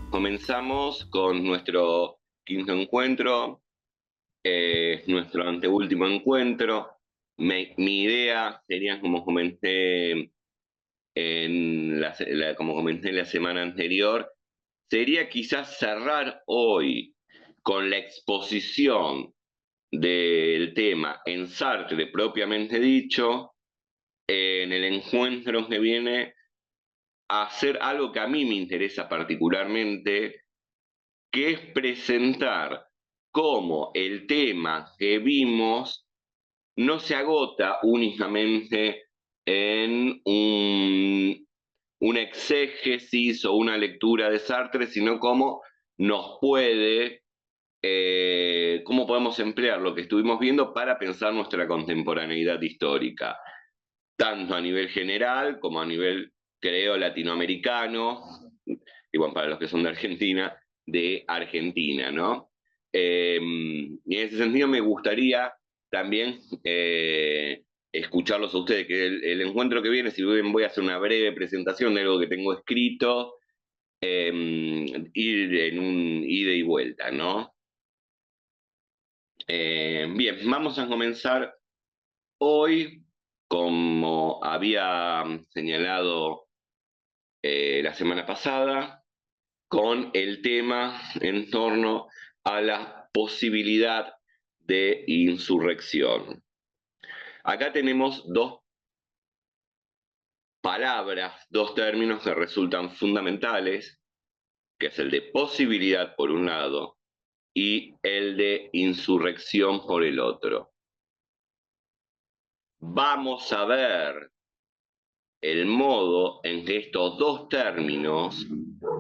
Comenzamos con nuestro quinto encuentro, nuestro anteúltimo encuentro. Mi idea sería, como comenté como comenté la semana anterior, sería quizás cerrar hoy con la exposición del tema en Sartre propiamente dicho, en el encuentro que viene a hacer algo que a mí me interesa particularmente, que es presentar cómo el tema que vimos no se agota únicamente en una exégesis o una lectura de Sartre, sino cómo cómo podemos emplear lo que estuvimos viendo para pensar nuestra contemporaneidad histórica, tanto a nivel general como a nivel, creo, latinoamericano, y bueno, para los que son de Argentina, ¿no? Y en ese sentido me gustaría también escucharlos a ustedes, que el encuentro que viene, si bien voy a hacer una breve presentación de algo que tengo escrito, ir en un ida y vuelta, ¿no? Bien, vamos a comenzar hoy, como había señalado la semana pasada, con el tema en torno a la posibilidad de insurrección. Acá tenemos dos palabras, dos términos que resultan fundamentales, que es el de posibilidad por un lado y el de insurrección por el otro. Vamos a ver el modo en que estos dos términos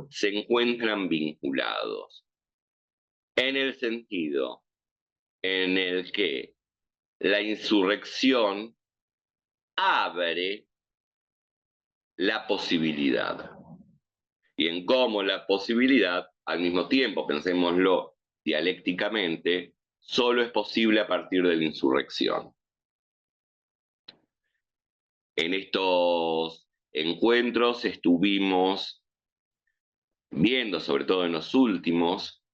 se encuentran vinculados, en el sentido en el que la insurrección abre la posibilidad, y en cómo la posibilidad, al mismo tiempo, pensémoslo dialécticamente, solo es posible a partir de la insurrección. En estos encuentros estuvimos viendo, sobre todo en los últimos,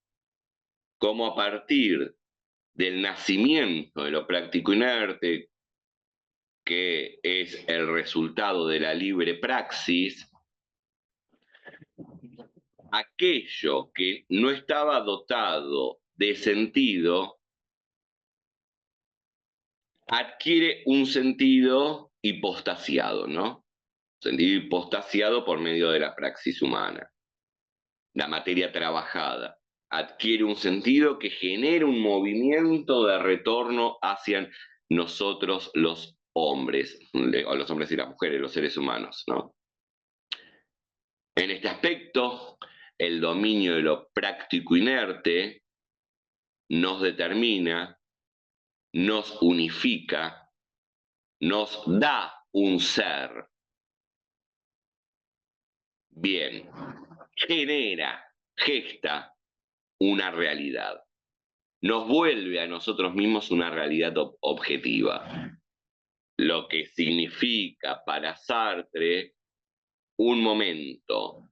cómo a partir del nacimiento de lo práctico inerte, que es el resultado de la libre praxis, aquello que no estaba dotado de sentido adquiere un sentido hipostasiado, ¿no? Sentido hipostasiado por medio de la praxis humana. La materia trabajada adquiere un sentido que genera un movimiento de retorno hacia nosotros los hombres, o los hombres y las mujeres, los seres humanos, ¿no? En este aspecto, el dominio de lo práctico inerte nos determina, nos unifica, nos da un ser. Bien, gesta una realidad. Nos vuelve a nosotros mismos una realidad objetiva. Lo que significa para Sartre un momento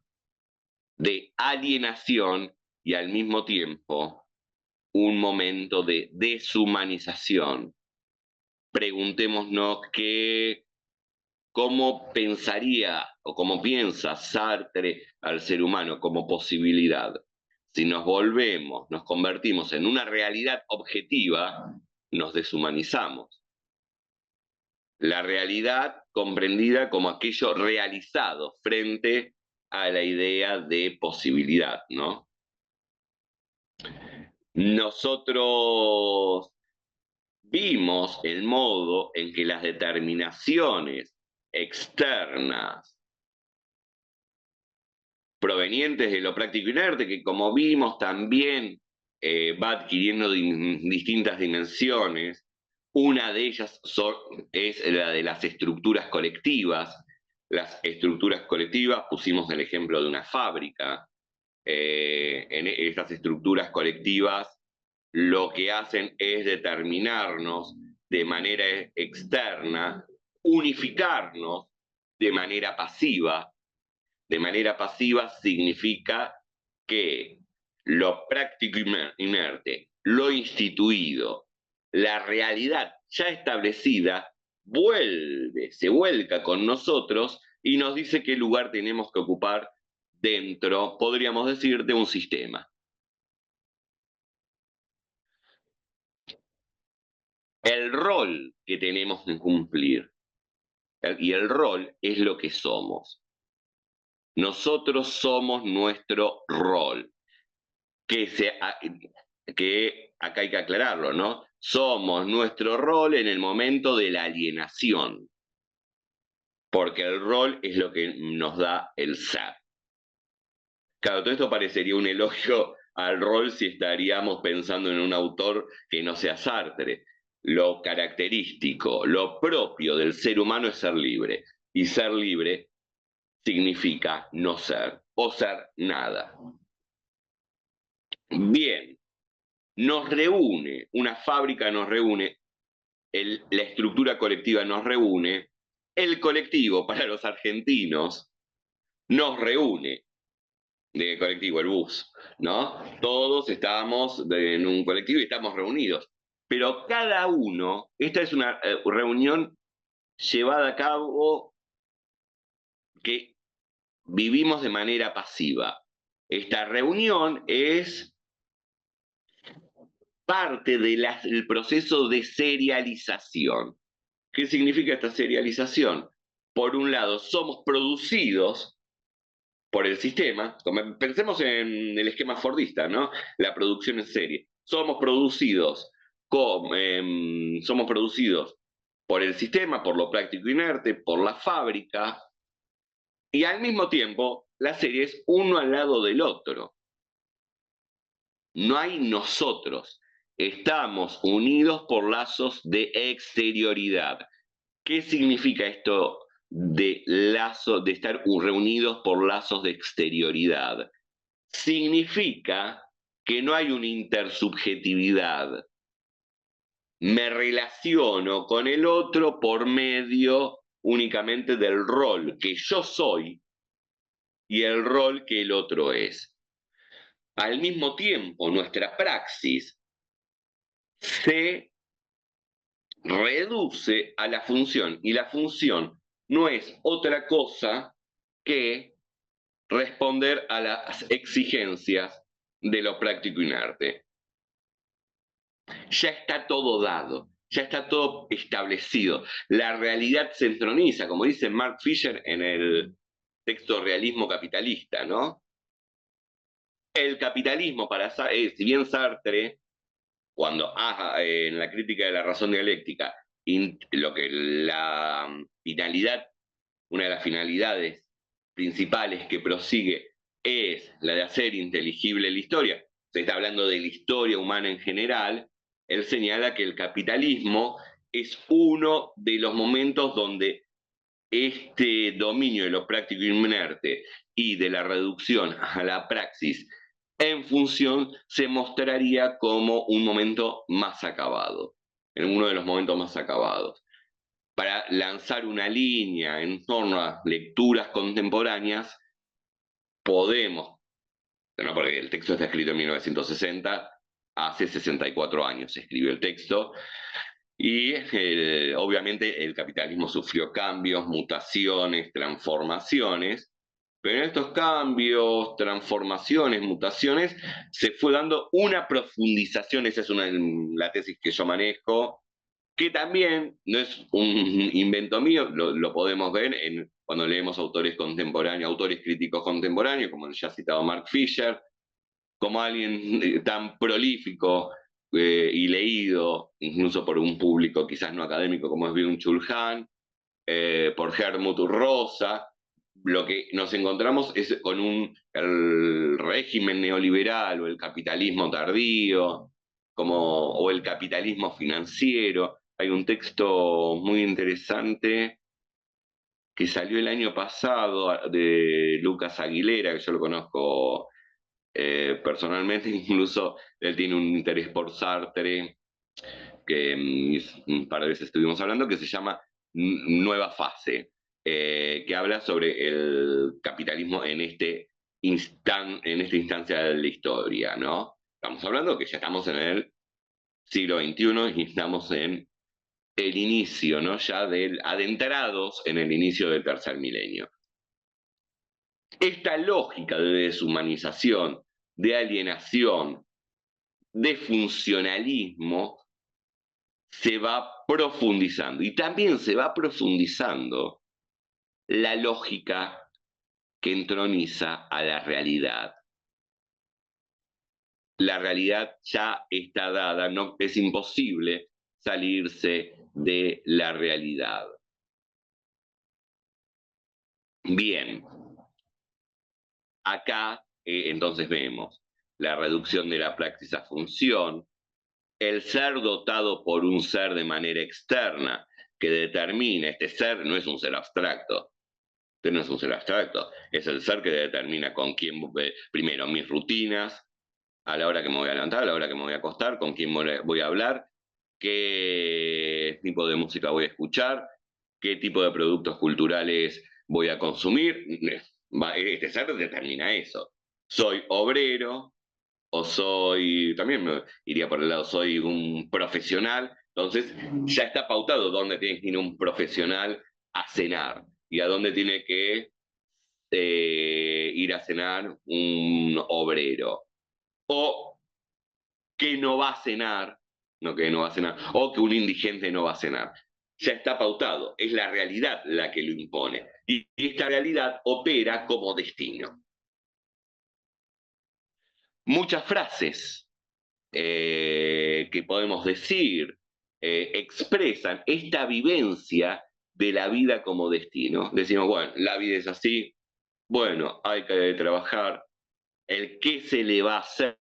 de alienación y al mismo tiempo un momento de deshumanización. Preguntémonos cómo pensaría o cómo piensa Sartre al ser humano como posibilidad. Si nos convertimos en una realidad objetiva, nos deshumanizamos. La realidad comprendida como aquello realizado frente a la idea de posibilidad, ¿no? Nosotros vimos el modo en que las determinaciones externas provenientes de lo práctico inerte, que como vimos también va adquiriendo distintas dimensiones. Una de ellas es la de las estructuras colectivas. Las estructuras colectivas, pusimos el ejemplo de una fábrica. En esas estructuras colectivas lo que hacen es determinarnos de manera externa, unificarnos de manera pasiva. De manera pasiva significa que lo práctico inerte, lo instituido, la realidad ya establecida, se vuelca con nosotros y nos dice qué lugar tenemos que ocupar dentro, podríamos decir, de un sistema. El rol que tenemos que cumplir, y el rol es lo que somos. Nosotros somos nuestro rol. que, se, que acá hay que aclararlo, ¿no? Somos nuestro rol en el momento de la alienación, porque el rol es lo que nos da el ser. Claro, todo esto parecería un elogio al rol si estaríamos pensando en un autor que no sea Sartre. Lo característico, lo propio del ser humano es ser libre, y ser libre significa no ser o ser nada. Bien, nos reúne, una fábrica nos reúne, la estructura colectiva nos reúne, el colectivo para los argentinos nos reúne, de colectivo, el bus, ¿no? Todos estábamos en un colectivo y estamos reunidos, pero cada uno, esta es una reunión llevada a cabo que vivimos de manera pasiva. Esta reunión es parte del proceso de serialización. ¿Qué significa esta serialización? Por un lado, somos producidos por el sistema, pensemos en el esquema fordista, ¿no? La producción en serie. Somos producidos por el sistema, por lo práctico inerte, por la fábrica, y al mismo tiempo, la serie es uno al lado del otro. No hay nosotros. Estamos unidos por lazos de exterioridad. ¿Qué significa esto de estar reunidos por lazos de exterioridad? Significa que no hay una intersubjetividad. Me relaciono con el otro por medio únicamente del rol que yo soy y el rol que el otro es. Al mismo tiempo, nuestra praxis se reduce a la función, y la función no es otra cosa que responder a las exigencias de lo práctico inerte. Ya está todo dado, ya está todo establecido. La realidad se entroniza, como dice Mark Fisher en el texto Realismo Capitalista, ¿no? El capitalismo, si bien Sartre, cuando en la crítica de la razón dialéctica, lo que la finalidad, una de las finalidades principales que prosigue es la de hacer inteligible la historia, se está hablando de la historia humana en general, él señala que el capitalismo es uno de los momentos donde este dominio de lo práctico inerte y de la reducción a la praxis en función se mostraría como un momento más acabado, en uno de los momentos más acabados. Para lanzar una línea en torno a lecturas contemporáneas, podemos, no, porque el texto está escrito en 1960, hace 64 años se escribió el texto, y obviamente el capitalismo sufrió cambios, mutaciones, transformaciones, pero en estos cambios, transformaciones, mutaciones, se fue dando una profundización, esa es la tesis que yo manejo, que también no es un invento mío, lo podemos ver cuando leemos autores contemporáneos, autores críticos contemporáneos, como el ya citado Mark Fisher, como alguien tan prolífico y leído, incluso por un público quizás no académico como es Byung-Chul Han, por Helmut Rosa, lo que nos encontramos es con el régimen neoliberal o el capitalismo tardío, o el capitalismo financiero. Hay un texto muy interesante que salió el año pasado de Lucas Aguilera, que yo lo conozco Personalmente, incluso él tiene un interés por Sartre, que un par de veces estuvimos hablando, que se llama Nueva Fase, que habla sobre el capitalismo en en esta instancia de la historia, ¿no? Estamos hablando que ya estamos en el siglo XXI y estamos en el inicio, ¿no? Ya adentrados en el inicio del tercer milenio. Esta lógica de deshumanización, de alienación, de funcionalismo, se va profundizando. Y también se va profundizando la lógica que entroniza a la realidad. La realidad ya está dada, no, es imposible salirse de la realidad. Bien, acá entonces vemos la reducción de la praxis a función, el ser dotado por un ser de manera externa que determina, este ser no es un ser abstracto, este no es un ser abstracto, es el ser que determina con quién, primero, mis rutinas, a la hora que me voy a levantar, a la hora que me voy a acostar, con quién voy a hablar, qué tipo de música voy a escuchar, qué tipo de productos culturales voy a consumir. Este ser determina eso. Soy obrero o soy, también me iría por el lado, soy un profesional, entonces ya está pautado dónde tiene que ir un profesional a cenar y a dónde tiene que ir a cenar un obrero. O que no va a cenar, no que no va a cenar, o que un indigente no va a cenar. Ya está pautado, es la realidad la que lo impone. Y esta realidad opera como destino. Muchas frases que podemos decir expresan esta vivencia de la vida como destino. Decimos, bueno, la vida es así, bueno, hay que trabajar, el qué se le va a hacer.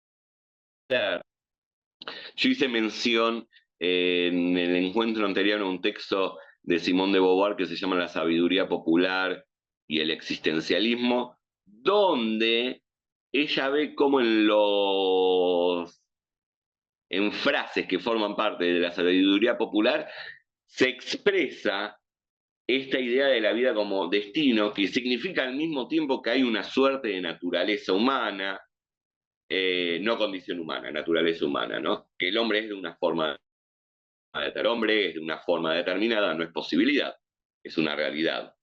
Yo hice mención en el encuentro anterior a un texto de Simone de Beauvoir que se llama La sabiduría popular y el existencialismo, donde ella ve cómo en frases que forman parte de la sabiduría popular se expresa esta idea de la vida como destino, que significa al mismo tiempo que hay una suerte de naturaleza humana, no condición humana, naturaleza humana, ¿no? Que el hombre es de una forma el hombre es de una forma determinada, no es posibilidad, es una realidad.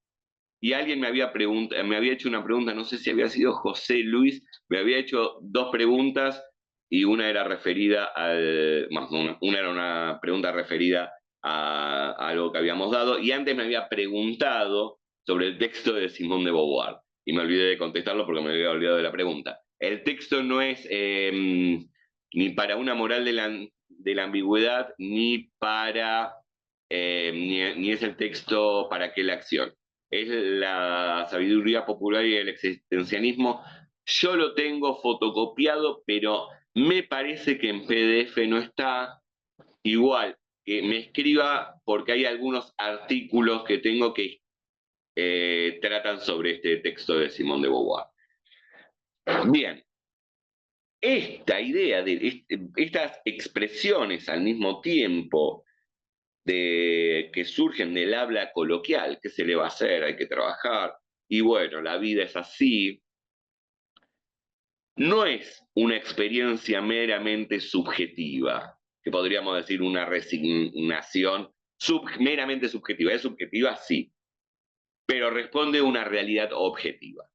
Y alguien me había hecho una pregunta, no sé si había sido José Luis, me había hecho dos preguntas y una era referida una era una pregunta referida a algo que habíamos dado, y antes me había preguntado sobre el texto de Simone de Beauvoir, y me olvidé de contestarlo porque me había olvidado de la pregunta. El texto no es ni para una moral de la ambigüedad, ni es el texto para qué la acción. Es la sabiduría popular y el existencialismo. Yo lo tengo fotocopiado, pero me parece que en PDF no está. Igual, que me escriba porque hay algunos artículos que tengo que tratan sobre este texto de Simone de Beauvoir. Bien, esta idea de estas expresiones al mismo tiempo que surgen del habla coloquial, ¿qué se le va a hacer? Hay que trabajar, y bueno, la vida es así, no es una experiencia meramente subjetiva, que podríamos decir una resignación meramente subjetiva. Es subjetiva, sí, pero responde a una realidad objetiva.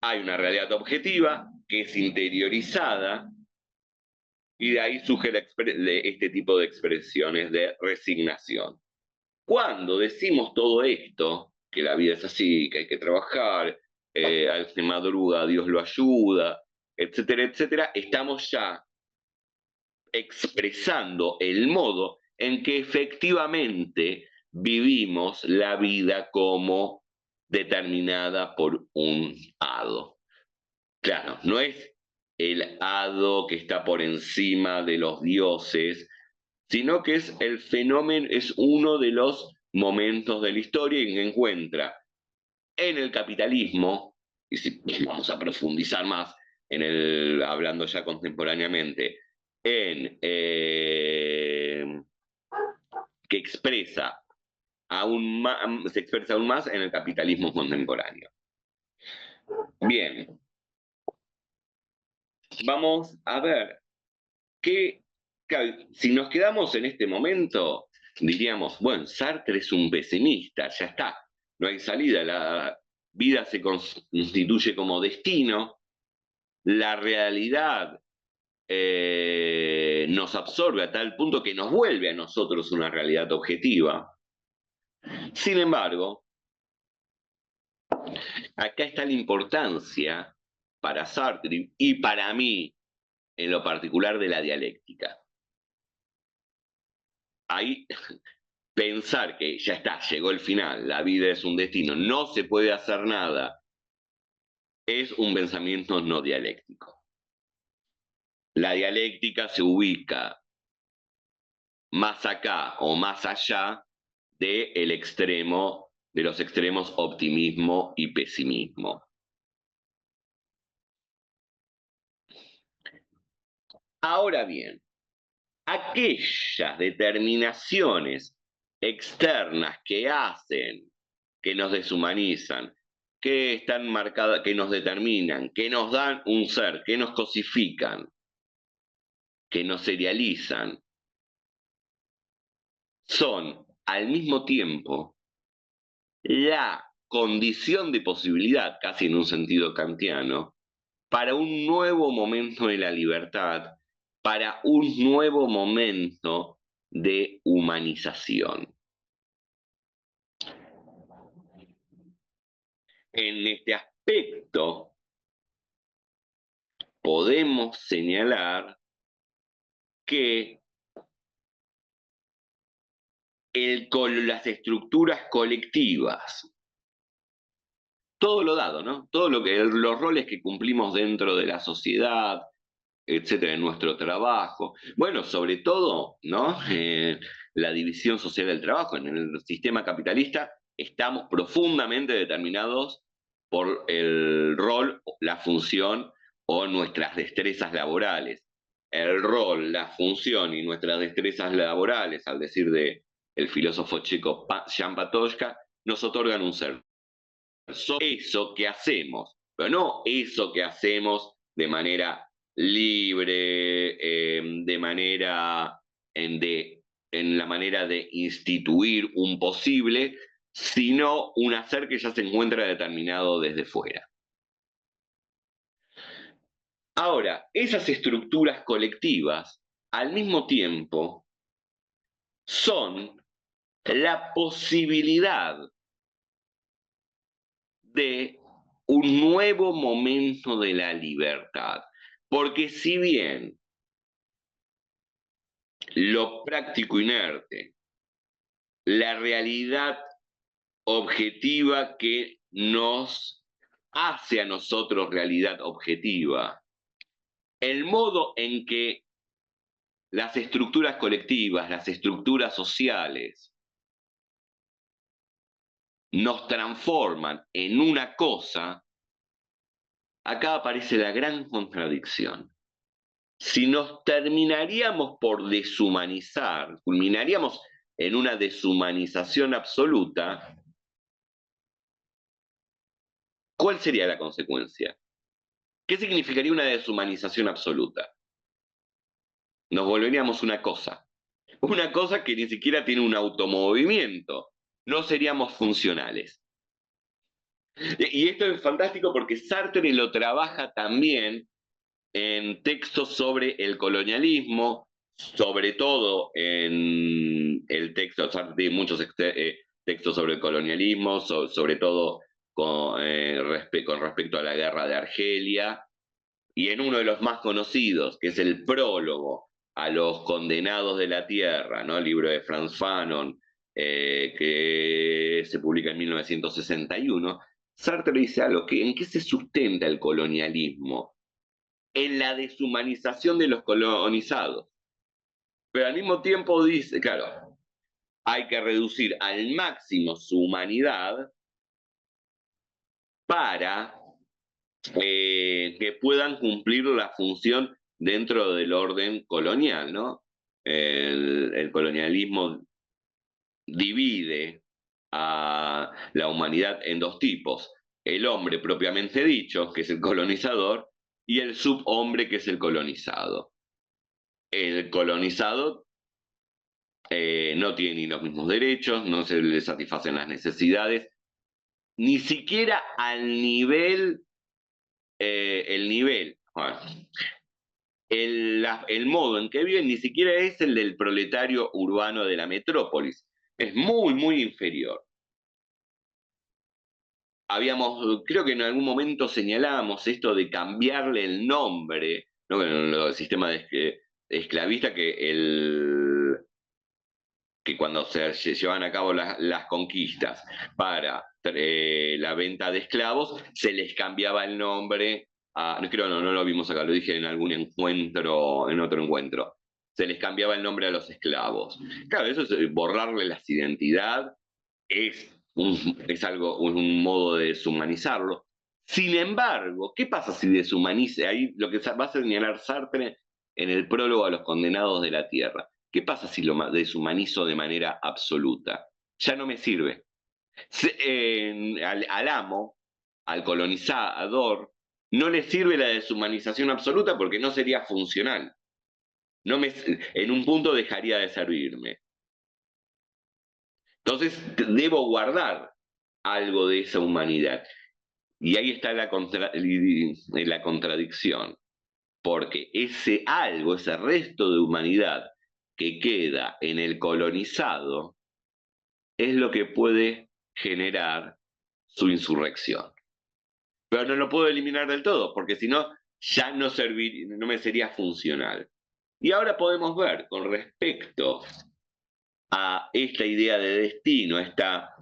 Hay una realidad objetiva que es interiorizada y de ahí surge este tipo de expresiones de resignación. Cuando decimos todo esto, que la vida es así, que hay que trabajar, al que madruga Dios lo ayuda, etcétera, etcétera, estamos ya expresando el modo en que efectivamente vivimos la vida como determinada por un hado. Claro, no es el hado que está por encima de los dioses, sino que es el fenómeno, es uno de los momentos de la historia en que encuentra en el capitalismo, y si vamos a profundizar más, hablando ya contemporáneamente, que se expresa aún más en el capitalismo contemporáneo. Bien, vamos a ver si nos quedamos en este momento, diríamos, bueno, Sartre es un pesimista, ya está, no hay salida, la vida se constituye como destino, la realidad nos absorbe a tal punto que nos vuelve a nosotros una realidad objetiva. Sin embargo, acá está la importancia para Sartre y para mí, en lo particular, de la dialéctica. Ahí pensar que ya está, llegó el final, la vida es un destino, no se puede hacer nada, es un pensamiento no dialéctico. La dialéctica se ubica más acá o más allá de los extremos optimismo y pesimismo. Ahora bien, aquellas determinaciones externas que hacen, que nos deshumanizan, que están marcadas, que nos determinan, que nos dan un ser, que nos cosifican, que nos serializan, son al mismo tiempo la condición de posibilidad, casi en un sentido kantiano, para un nuevo momento de la libertad, para un nuevo momento de humanización. En este aspecto, podemos señalar que las estructuras colectivas, todo lo dado, ¿no? Los roles que cumplimos dentro de la sociedad, etcétera, en nuestro trabajo. Bueno, sobre todo, ¿no? La división social del trabajo. En el sistema capitalista estamos profundamente determinados por el rol, la función o nuestras destrezas laborales. El rol, la función y nuestras destrezas laborales, al decir de el filósofo checo Jan Patočka, nos otorgan un ser. Eso que hacemos, pero no eso que hacemos de manera libre, en la manera de instituir un posible, sino un hacer que ya se encuentra determinado desde fuera. Ahora, esas estructuras colectivas, al mismo tiempo, son la posibilidad de un nuevo momento de la libertad. Porque si bien lo práctico inerte, la realidad objetiva que nos hace a nosotros realidad objetiva, el modo en que las estructuras colectivas, las estructuras sociales, nos transforman en una cosa, acá aparece la gran contradicción. Si nos terminaríamos por deshumanizar, culminaríamos en una deshumanización absoluta, ¿cuál sería la consecuencia? ¿Qué significaría una deshumanización absoluta? Nos volveríamos una cosa que ni siquiera tiene un automovimiento, no seríamos funcionales. Y esto es fantástico porque Sartre lo trabaja también en textos sobre el colonialismo, sobre todo en el texto, Sartre tiene muchos textos sobre el colonialismo, sobre todo con respecto a la guerra de Argelia, y en uno de los más conocidos, que es el prólogo a los condenados de la tierra, ¿no? El libro de Frantz Fanon, que se publica en 1961, Sartre dice algo, ¿en qué se sustenta el colonialismo? En la deshumanización de los colonizados. Pero al mismo tiempo dice, claro, hay que reducir al máximo su humanidad para que puedan cumplir la función dentro del orden colonial, ¿no? El colonialismo divide a la humanidad en dos tipos: el hombre propiamente dicho, que es el colonizador, y el subhombre, que es el colonizado. El colonizado no tiene ni los mismos derechos, no se le satisfacen las necesidades, ni siquiera al nivel, el nivel, bueno, el modo en que viven ni siquiera es el del proletario urbano de la metrópolis, es muy, muy inferior. Creo que en algún momento señalábamos esto de cambiarle el nombre, ¿no? En el sistema esclavista, que cuando se llevan a cabo las conquistas para la venta de esclavos, se les cambiaba el nombre no, creo, no lo vimos acá, lo dije en algún encuentro, en otro encuentro. Se les cambiaba el nombre a los esclavos. Claro, eso es borrarle las identidades, es algo, un modo de deshumanizarlo. Sin embargo, ¿qué pasa si deshumaniza? Ahí lo que va a señalar Sartre en el prólogo a los condenados de la tierra. ¿Qué pasa si lo deshumanizo de manera absoluta? Ya no me sirve. Al amo, al colonizador, no le sirve la deshumanización absoluta porque no sería funcional. No me, en un punto dejaría de servirme. Entonces debo guardar algo de esa humanidad. Y ahí está la contradicción, porque ese algo, ese resto de humanidad que queda en el colonizado, es lo que puede generar su insurrección. Pero no lo puedo eliminar del todo, porque si no, ya no me sería funcional. Y ahora podemos ver con respecto a esta idea de destino, esta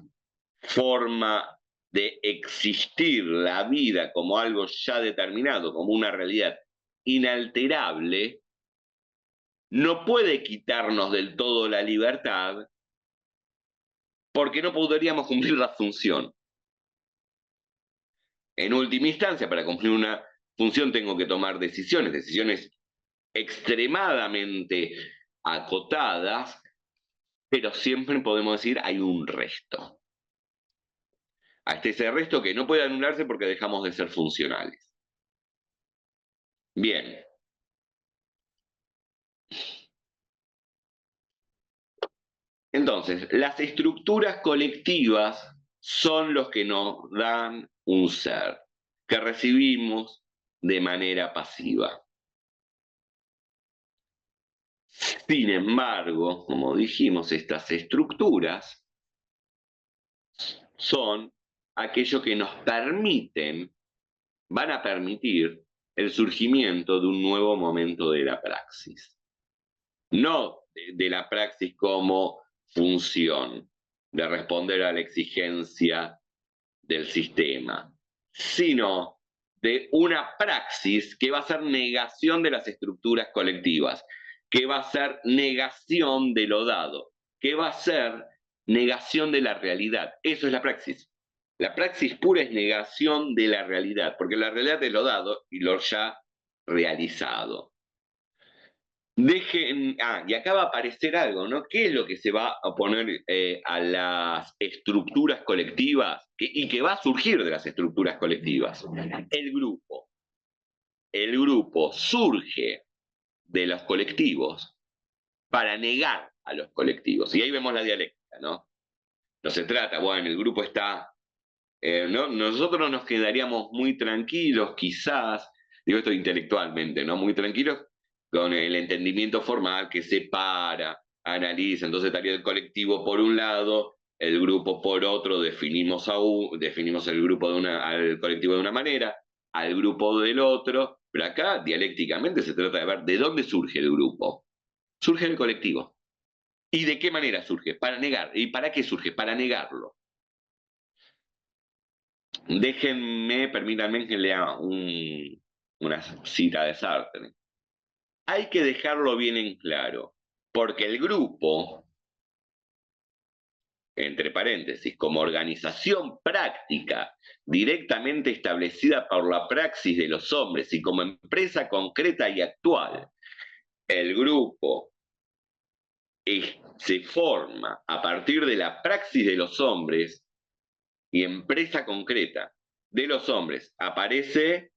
forma de existir la vida como algo ya determinado, como una realidad inalterable, no puede quitarnos del todo la libertad porque no podríamos cumplir la función. En última instancia, para cumplir una función tengo que tomar decisiones extremadamente acotadas, pero siempre podemos decir hay un resto. Hasta ese resto que no puede anularse porque dejamos de ser funcionales. Bien. Entonces, las estructuras colectivas son los que nos dan un ser, que recibimos de manera pasiva. Sin embargo, como dijimos, estas estructuras son aquello que nos permiten, van a permitir el surgimiento de un nuevo momento de la praxis. No de la praxis como función, de responder a la exigencia del sistema, sino de una praxis que va a ser negación de las estructuras colectivas, que va a ser negación de lo dado, que va a ser negación de la realidad. Eso es la praxis. La praxis pura es negación de la realidad, porque la realidad es lo dado y lo ya realizado. Y acá va a aparecer algo, ¿no? ¿Qué es lo que se va a oponer a las estructuras colectivas y que va a surgir de las estructuras colectivas? El grupo. El grupo surge de los colectivos para negar a los colectivos. Y ahí vemos la dialéctica, ¿no? No se trata, bueno, el grupo está. ¿No? Nosotros nos quedaríamos muy tranquilos, quizás, digo esto intelectualmente, ¿no? Muy tranquilos con el entendimiento formal que separa, analiza, entonces estaría el colectivo por un lado, el grupo por otro, definimos el grupo al colectivo de una manera, al grupo del otro, pero acá dialécticamente se trata de ver de dónde surge el grupo. Surge el colectivo. ¿Y de qué manera surge? Para negar. ¿Y para qué surge? Para negarlo. Permítanme que lea una cita de Sartre. Hay que dejarlo bien en claro, porque el grupo entre paréntesis, como organización práctica directamente establecida por la praxis de los hombres y como empresa concreta y actual, el grupo se forma a partir de la praxis de los hombres y empresa concreta de los hombres, aparece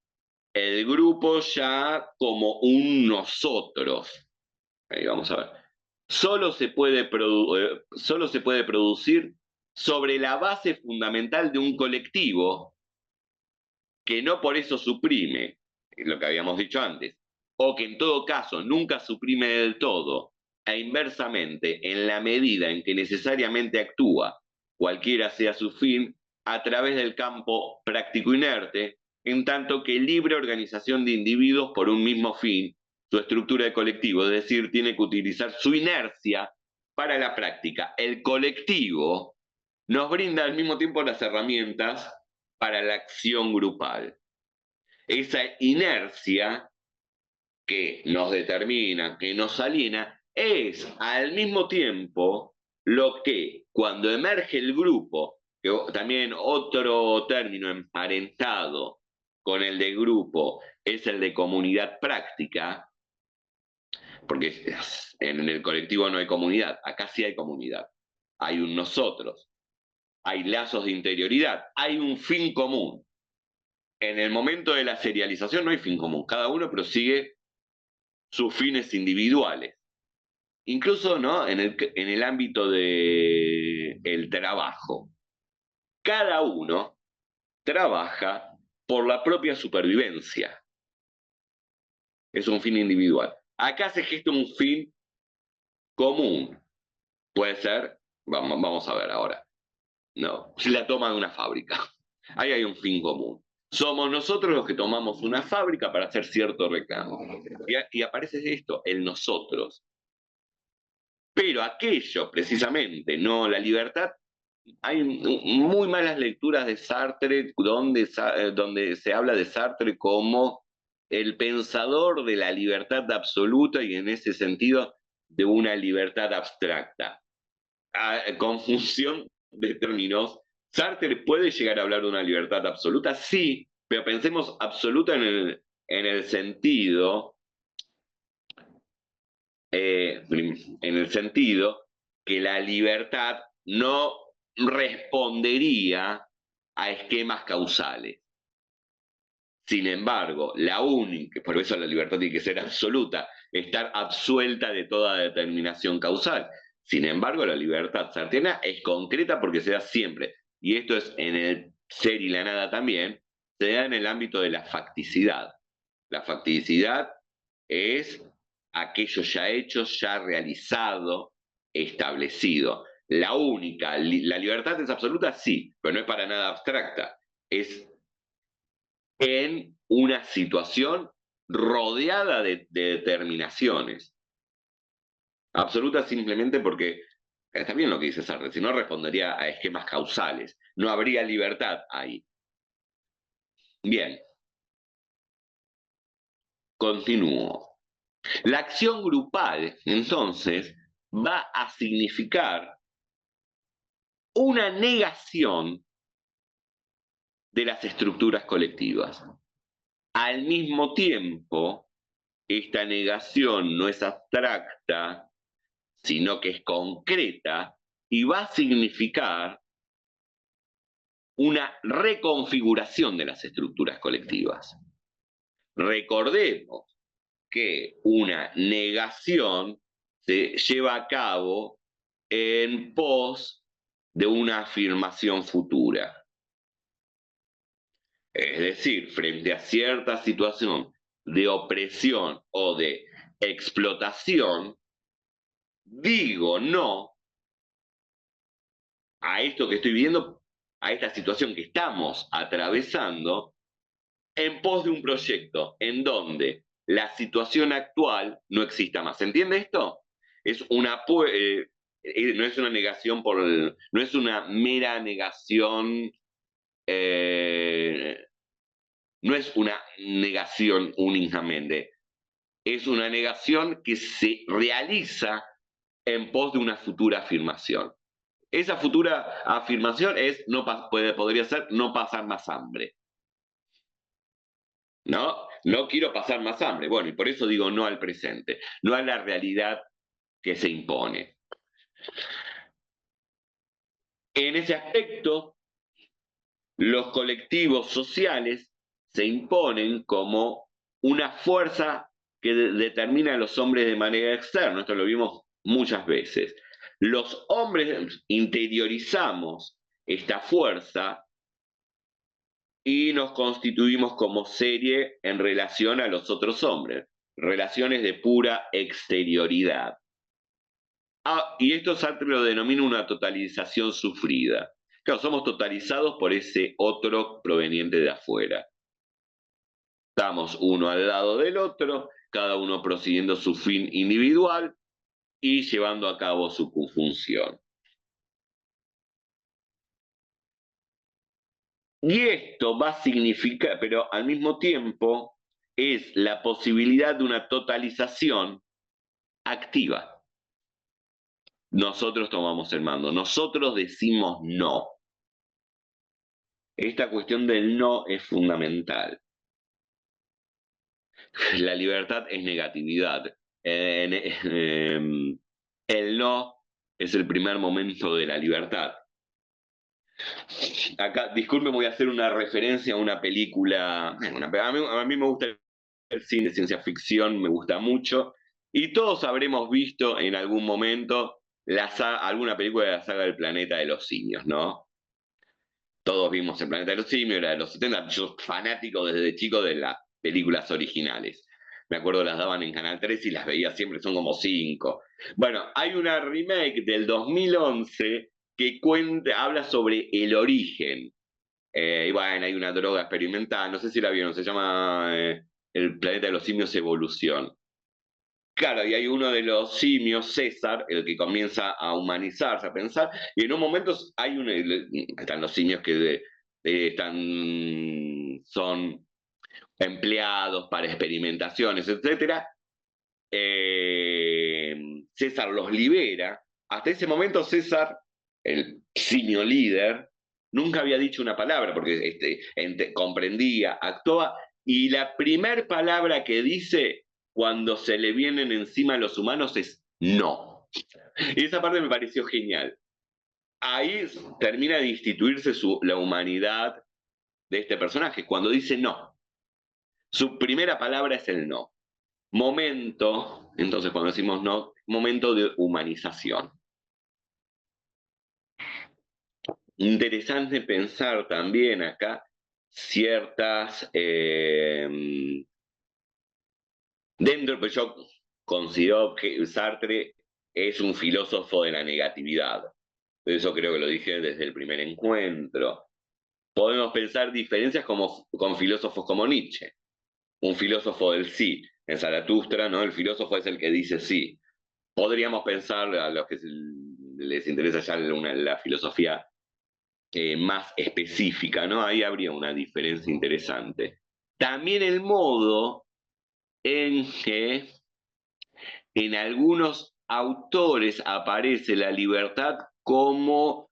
el grupo ya como un nosotros. Ahí vamos a ver. Solo se puede producir sobre la base fundamental de un colectivo que no por eso suprime, lo que habíamos dicho antes, o que en todo caso nunca suprime del todo, e inversamente, en la medida en que necesariamente actúa, cualquiera sea su fin, a través del campo práctico inerte, en tanto que libre organización de individuos por un mismo fin, su estructura de colectivo, es decir, tiene que utilizar su inercia para la práctica. El colectivo nos brinda al mismo tiempo las herramientas para la acción grupal. Esa inercia que nos determina, que nos aliena, es al mismo tiempo lo que cuando emerge el grupo, que también otro término emparentado con el de grupo es el de comunidad práctica, porque en el colectivo no hay comunidad, acá sí hay comunidad, hay un nosotros, hay lazos de interioridad, hay un fin común. En el momento de la serialización no hay fin común, cada uno prosigue sus fines individuales. Incluso ¿no? en el ámbito del trabajo. Cada uno trabaja por la propia supervivencia. Es un fin individual. Acá se gesta un fin común. Puede ser, vamos a ver ahora, no, la toma de una fábrica. Ahí hay un fin común. Somos nosotros los que tomamos una fábrica para hacer cierto reclamo. Y aparece esto, el nosotros. Pero aquello, precisamente, no la libertad, hay muy malas lecturas de Sartre donde se habla de Sartre como el pensador de la libertad absoluta y en ese sentido de una libertad abstracta. Confusión de términos. ¿Sartre puede llegar a hablar de una libertad absoluta? Sí, pero pensemos absoluta en el sentido en el sentido que la libertad no respondería a esquemas causales. Sin embargo, la única, por eso la libertad tiene que ser absoluta, estar absuelta de toda determinación causal. Sin embargo, la libertad sartiana es concreta porque se da siempre, y esto es en el ser y la nada también, se da en el ámbito de la facticidad. La facticidad es aquello ya hecho, ya realizado, establecido. La única, la libertad es absoluta, sí, pero no es para nada abstracta. Es en una situación rodeada de determinaciones. Absoluta simplemente porque, está bien lo que dice Sartre, si no respondería a esquemas causales, no habría libertad ahí. Bien, continúo. La acción grupal, entonces, va a significar una negación de las estructuras colectivas. Al mismo tiempo, esta negación no es abstracta, sino que es concreta y va a significar una reconfiguración de las estructuras colectivas. Recordemos que una negación se lleva a cabo en pos de una afirmación futura. Es decir, frente a cierta situación de opresión o de explotación, digo no a esto que estoy viendo, a esta situación que estamos atravesando, en pos de un proyecto en donde la situación actual no exista más. ¿Se entiende esto? Es una, no es una negación no es una mera negación, no es una negación únicamente, es una negación que se realiza en pos de una futura afirmación. Esa futura afirmación es, podría ser no pasar más hambre. ¿No? No quiero pasar más hambre. Bueno, y por eso digo no al presente, no a la realidad que se impone. En ese aspecto, los colectivos sociales se imponen como una fuerza que determina a los hombres de manera externa. Esto lo vimos muchas veces. Los hombres interiorizamos esta fuerza y nos constituimos como serie en relación a los otros hombres, relaciones de pura exterioridad. Y esto Sartre lo denomina una totalización sufrida. Claro, somos totalizados por ese otro proveniente de afuera. Estamos uno al lado del otro, cada uno prosiguiendo su fin individual y llevando a cabo su función. Y esto va a significar, pero al mismo tiempo, es la posibilidad de una totalización activa. Nosotros tomamos el mando, nosotros decimos no. Esta cuestión del no es fundamental. La libertad es negatividad. El no es el primer momento de la libertad. Acá, disculpe, voy a hacer una referencia a una película. A mí me gusta el cine de ciencia ficción, me gusta mucho. Y todos habremos visto en algún momento alguna película de la saga del planeta de los simios, ¿no? Todos vimos el planeta de los simios, era de los 70. Yo fanático desde chico de las películas originales. Me acuerdo las daban en Canal 3 y las veía siempre, son como 5. Bueno, hay una remake del 2011 que habla sobre el origen. Y bueno, hay una droga experimental, no sé si la vieron, se llama El planeta de los simios Evolución. Claro, y hay uno de los simios, César, el que comienza a humanizarse, a pensar, y en un momento están los simios que son empleados para experimentaciones, etcétera. César los libera. Hasta ese momento César, el simio líder, nunca había dicho una palabra porque comprendía, actuaba, y la primer palabra que dice cuando se le vienen encima a los humanos es no. Y esa parte me pareció genial. Ahí termina de instituirse la humanidad de este personaje, cuando dice no. Su primera palabra es el no. Momento, entonces cuando decimos no, momento de humanización. Interesante pensar también acá ciertas... dentro, pero yo considero que Sartre es un filósofo de la negatividad. Eso creo que lo dije desde el primer encuentro. Podemos pensar diferencias con filósofos como Nietzsche, un filósofo del sí. En Zaratustra, ¿no? El filósofo es el que dice sí. Podríamos pensar a los que les interesa ya la filosofía más específica, ¿no? Ahí habría una diferencia interesante. También el modo en que en algunos autores aparece la libertad como,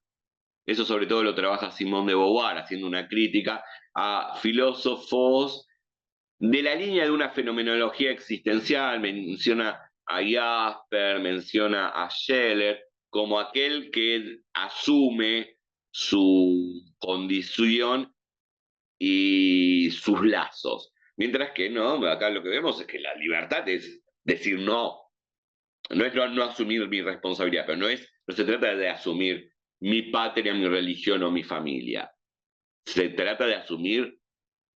eso sobre todo lo trabaja Simone de Beauvoir, haciendo una crítica a filósofos de la línea de una fenomenología existencial, menciona a Jasper, menciona a Scheller, como aquel que asume su condición y sus lazos. Mientras que no, acá lo que vemos es que la libertad es decir no. No es no asumir mi responsabilidad, pero no se trata de asumir mi patria, mi religión o mi familia. Se trata de asumir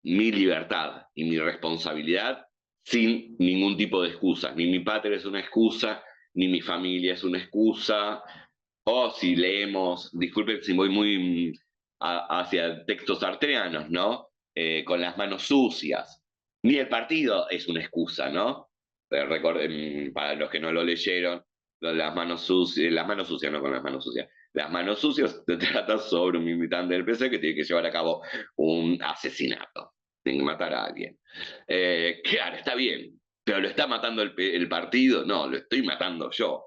mi libertad y mi responsabilidad sin ningún tipo de excusa. Ni mi patria es una excusa, ni mi familia es una excusa. O si leemos, disculpen si voy muy hacia textos artreanos, ¿no? Con las manos sucias. Ni el partido es una excusa, ¿no? Recuerden, para los que no lo leyeron, las manos sucias, no con las manos sucias. Las manos sucias te tratan sobre un militante del PC que tiene que llevar a cabo un asesinato, tiene que matar a alguien. Claro, está bien, pero ¿lo está matando el partido? No, lo estoy matando yo.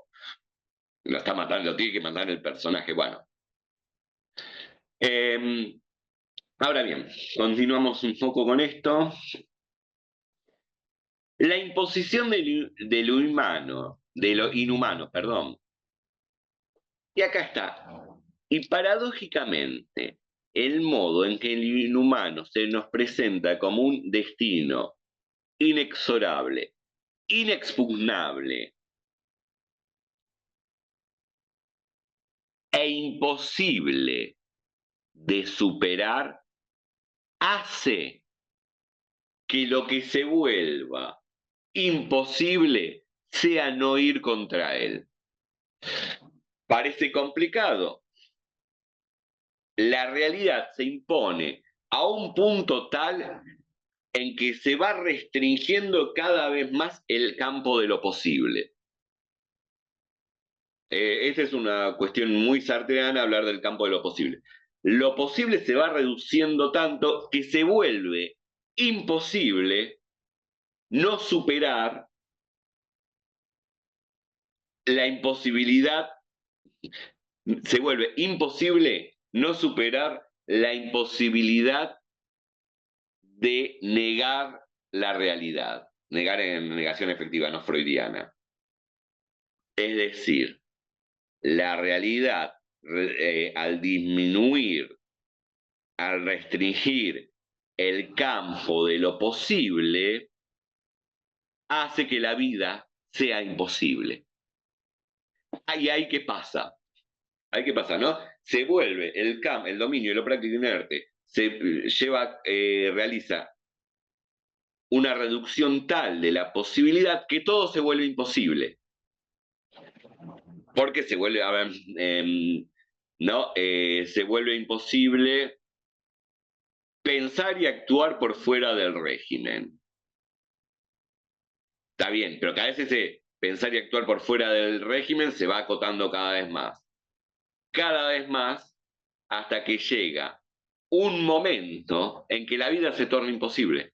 Lo está matando, lo tiene que matar el personaje. Bueno. Ahora bien, continuamos un poco con esto. La imposición de lo humano, de lo inhumano, perdón. Y acá está. Y paradójicamente, el modo en que el inhumano se nos presenta como un destino inexorable, inexpugnable e imposible de superar, hace que lo que se vuelva imposible sea no ir contra él. Parece complicado. La realidad se impone a un punto tal en que se va restringiendo cada vez más el campo de lo posible. Esa es una cuestión muy sartreana, hablar del campo de lo posible. Lo posible se va reduciendo tanto que se vuelve imposible no superar la imposibilidad, se vuelve imposible no superar la imposibilidad de negar la realidad, negar en negación efectiva, no freudiana. Es decir, la realidad, al disminuir, al restringir el campo de lo posible, hace que la vida sea imposible. ¿Y ahí qué pasa? Ahí qué pasa, ¿no? Se vuelve el dominio de lo práctico inerte, se realiza una reducción tal de la posibilidad que todo se vuelve imposible. Porque se vuelve, a ver, ¿no? Se vuelve imposible pensar y actuar por fuera del régimen. Está bien, pero cada vez ese pensar y actuar por fuera del régimen se va acotando cada vez más. Cada vez más hasta que llega un momento en que la vida se torna imposible.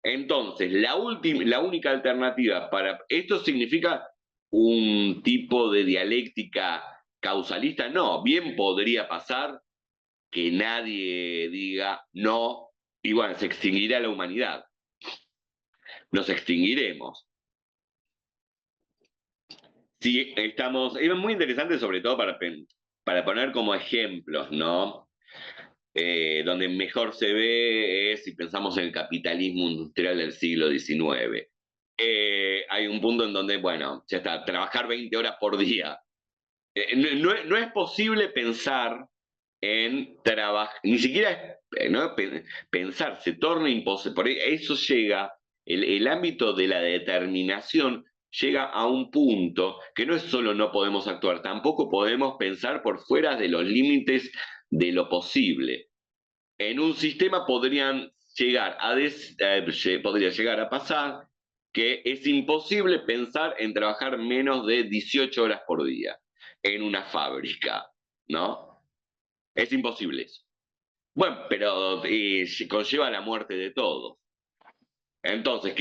Entonces, la única alternativa para esto significa un tipo de dialéctica causalista. No, bien podría pasar que nadie diga no, y bueno, se extinguirá la humanidad. Nos extinguiremos. Sí, estamos, es muy interesante sobre todo para poner como ejemplos, ¿no? Donde mejor se ve es si pensamos en el capitalismo industrial del siglo XIX. Hay un punto en donde, bueno, ya está, trabajar 20 horas por día. No es posible pensar en trabajar, ni siquiera ¿no? Pensar, se torna imposible. Por eso llega, el ámbito de la determinación llega a un punto que no es solo no podemos actuar, tampoco podemos pensar por fuera de los límites de lo posible. En un sistema podría llegar a pasar que es imposible pensar en trabajar menos de 18 horas por día en una fábrica, ¿no? Es imposible eso. Bueno, pero conlleva la muerte de todos. Entonces,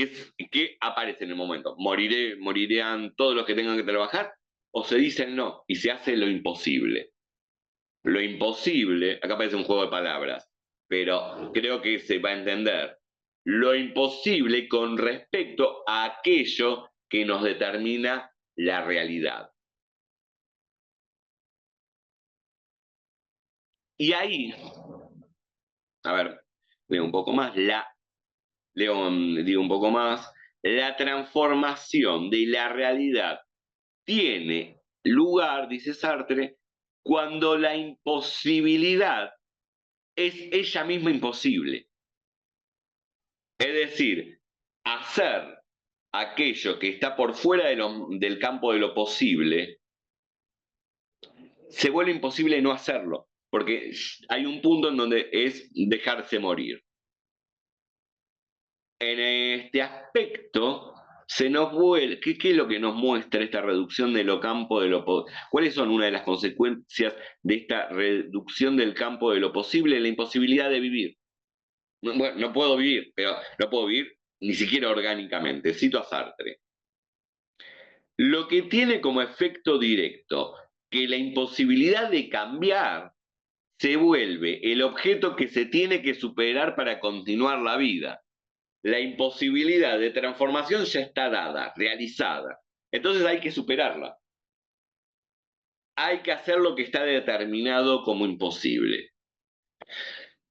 ¿qué aparece en el momento? ¿Morirán todos los que tengan que trabajar? ¿O se dice el no y se hace lo imposible? Lo imposible, acá parece un juego de palabras, pero creo que se va a entender. Lo imposible con respecto a aquello que nos determina la realidad. Y ahí, a ver, leo un poco más, digo un poco más, la transformación de la realidad tiene lugar, dice Sartre, cuando la imposibilidad es ella misma imposible. Es decir, hacer aquello que está por fuera del campo de lo posible, se vuelve imposible no hacerlo, porque hay un punto en donde es dejarse morir. En este aspecto, se nos vuelve, ¿qué es lo que nos muestra esta reducción de lo campo de lo posible? ¿Cuáles son una de las consecuencias de esta reducción del campo de lo posible? La imposibilidad de vivir. Bueno, no puedo vivir, pero no puedo vivir ni siquiera orgánicamente. Cito a Sartre. lo que tiene como efecto directo que la imposibilidad de cambiar se vuelve el objeto que se tiene que superar para continuar la vida. La imposibilidad de transformación ya está dada, realizada. Entonces hay que superarla. Hay que hacer lo que está determinado como imposible.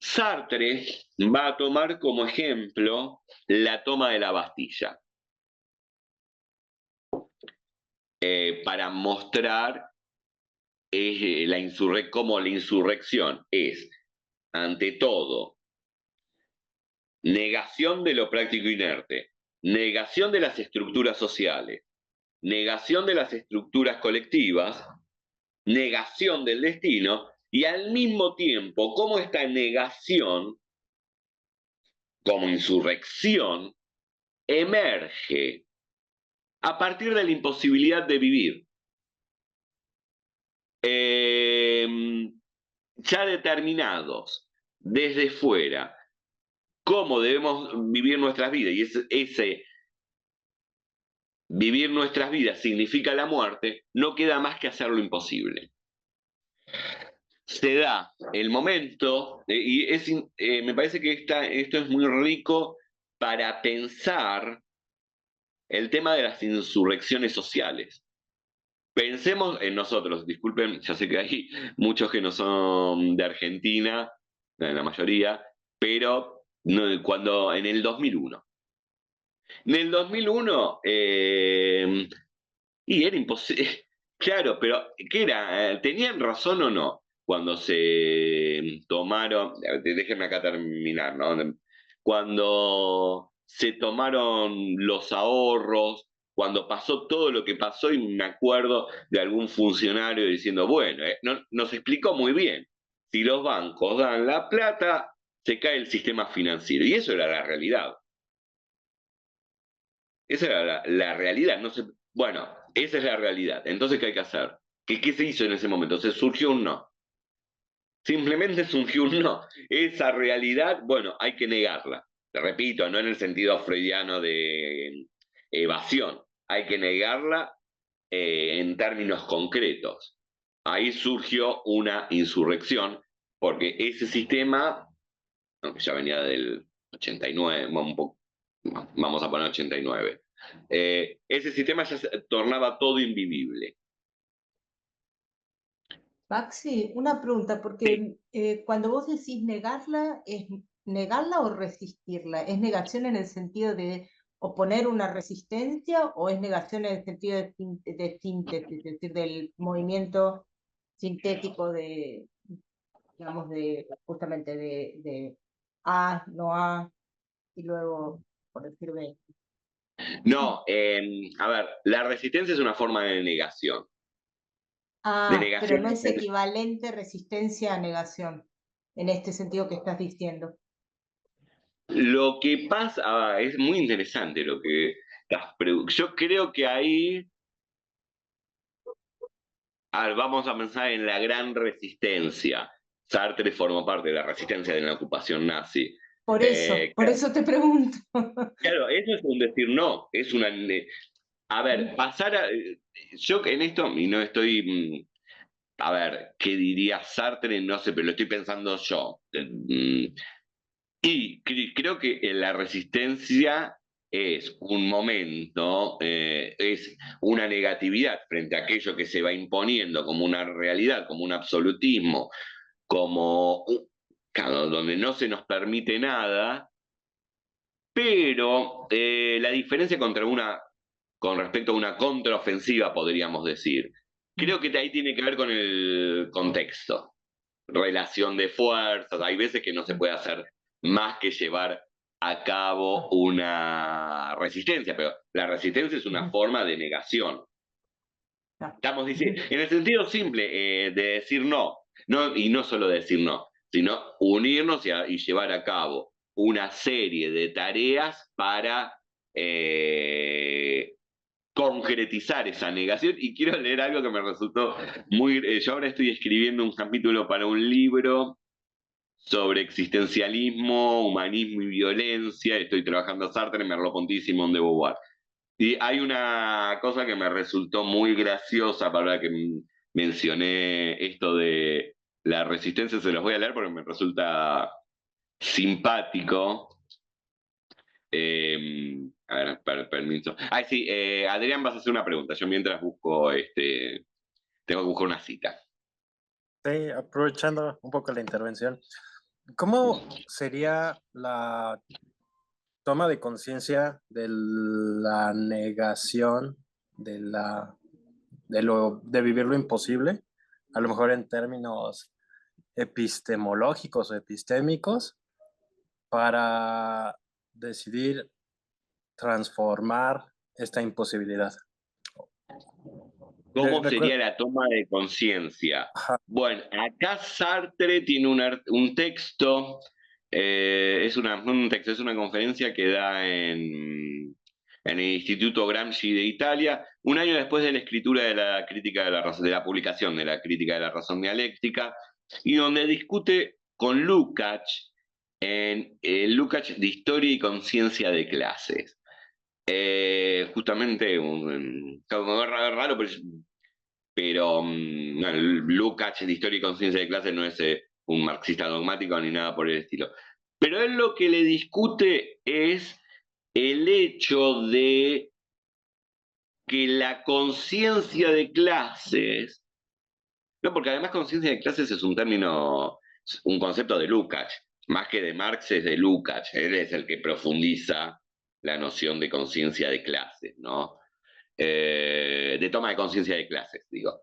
Sartre va a tomar como ejemplo la toma de la Bastilla para mostrar cómo la insurrección es, ante todo, negación de lo práctico inerte, negación de las estructuras sociales, negación de las estructuras colectivas, negación del destino, y al mismo tiempo, cómo esta negación, como insurrección, emerge a partir de la imposibilidad de vivir. Ya determinados desde fuera cómo debemos vivir nuestras vidas, y ese vivir nuestras vidas significa la muerte, no queda más que hacer lo imposible. Se da el momento, me parece que esto es muy rico para pensar el tema de las insurrecciones sociales. Pensemos en nosotros, disculpen, ya sé que hay muchos que no son de Argentina, la mayoría, pero cuando en el 2001. En el 2001, y era imposible, claro, pero ¿qué era? ¿Tenían razón o no? Cuando se tomaron, déjenme acá terminar, ¿no? Cuando se tomaron los ahorros, cuando pasó todo lo que pasó, y me acuerdo de algún funcionario diciendo, bueno, nos explicó muy bien, si los bancos dan la plata, se cae el sistema financiero, y eso era la realidad. Esa era la realidad. No se, bueno, esa es la realidad. Entonces, ¿qué hay que hacer? ¿Qué se hizo en ese momento? Se surgió un no. Simplemente surgió un no. Esa realidad, bueno, hay que negarla. Te repito, no en el sentido freudiano de evasión. Hay que negarla en términos concretos. Ahí surgió una insurrección, porque ese sistema, aunque ya venía del 89, un poco, vamos a poner 89, ese sistema ya se tornaba todo invivible. Maxi, una pregunta, Sí. porque cuando vos decís negarla, ¿es negarla o resistirla? ¿Es negación en el sentido de oponer una resistencia o es negación en el sentido de síntesis, es decir, del movimiento sintético de, digamos, de justamente de A, no A, y luego, por decir B? No, a ver, la resistencia es una forma de Ah, pero negación. no es equivalente resistencia a negación, en este sentido que estás diciendo. Lo que pasa, es muy interesante lo que yo creo que ahí, a ver, vamos a pensar en la gran resistencia. Sartre formó parte de la resistencia de la ocupación nazi. Por eso te pregunto. Claro, eso es un decir no, es una... A ver, yo en esto, y no estoy... a ver, ¿qué diría Sartre? No sé, pero lo estoy pensando yo. Y creo que la resistencia es un momento, es una negatividad frente a aquello que se va imponiendo como una realidad, como un absolutismo, como, claro, donde no se nos permite nada, pero la diferencia con respecto a una contraofensiva, podríamos decir, creo que ahí tiene que ver con el contexto, relación de fuerzas. Hay veces que no se puede hacer más que llevar a cabo una resistencia, pero la resistencia es una forma de negación. Estamos diciendo, en el sentido simple de decir no, no, y no solo decir no, sino unirnos y llevar a cabo una serie de tareas para concretizar esa negación. Y quiero leer algo que me resultó muy... yo ahora estoy escribiendo un capítulo para un libro sobre existencialismo, humanismo y violencia. Estoy trabajando a Sartre, Merleau-Ponty y Simone de Beauvoir. Y hay una cosa que me resultó muy graciosa para que mencioné esto de la resistencia, se los voy a leer porque me resulta simpático. A ver, permiso. Ay, sí, Adrián, vas a hacer una pregunta. Yo mientras busco, tengo que buscar una cita. Sí, aprovechando un poco la intervención, ¿cómo sería la toma de conciencia de la negación de de vivir lo imposible? A lo mejor en términos epistemológicos o epistémicos, para decidir transformar esta imposibilidad. ¿Cómo De acuerdo. sería la toma de conciencia? Ajá. Bueno, acá Sartre tiene un texto, un texto, es una conferencia que da en el Instituto Gramsci de Italia, un año después de la escritura de la crítica de la razón, de la publicación de la crítica de la razón dialéctica, y donde discute con Lukács en el Lukács de Historia y Conciencia de Clases. Justamente algo raro, pero bueno, Lukács de Historia y Conciencia de Clases no es un marxista dogmático ni nada por el estilo. Pero él lo que le discute es el hecho de que la conciencia de clases, no, porque además conciencia de clases es un término, un concepto de Lukács, más que de Marx es de Lukács, él es el que profundiza la noción de conciencia de clases, ¿no? De toma de conciencia de clases, digo.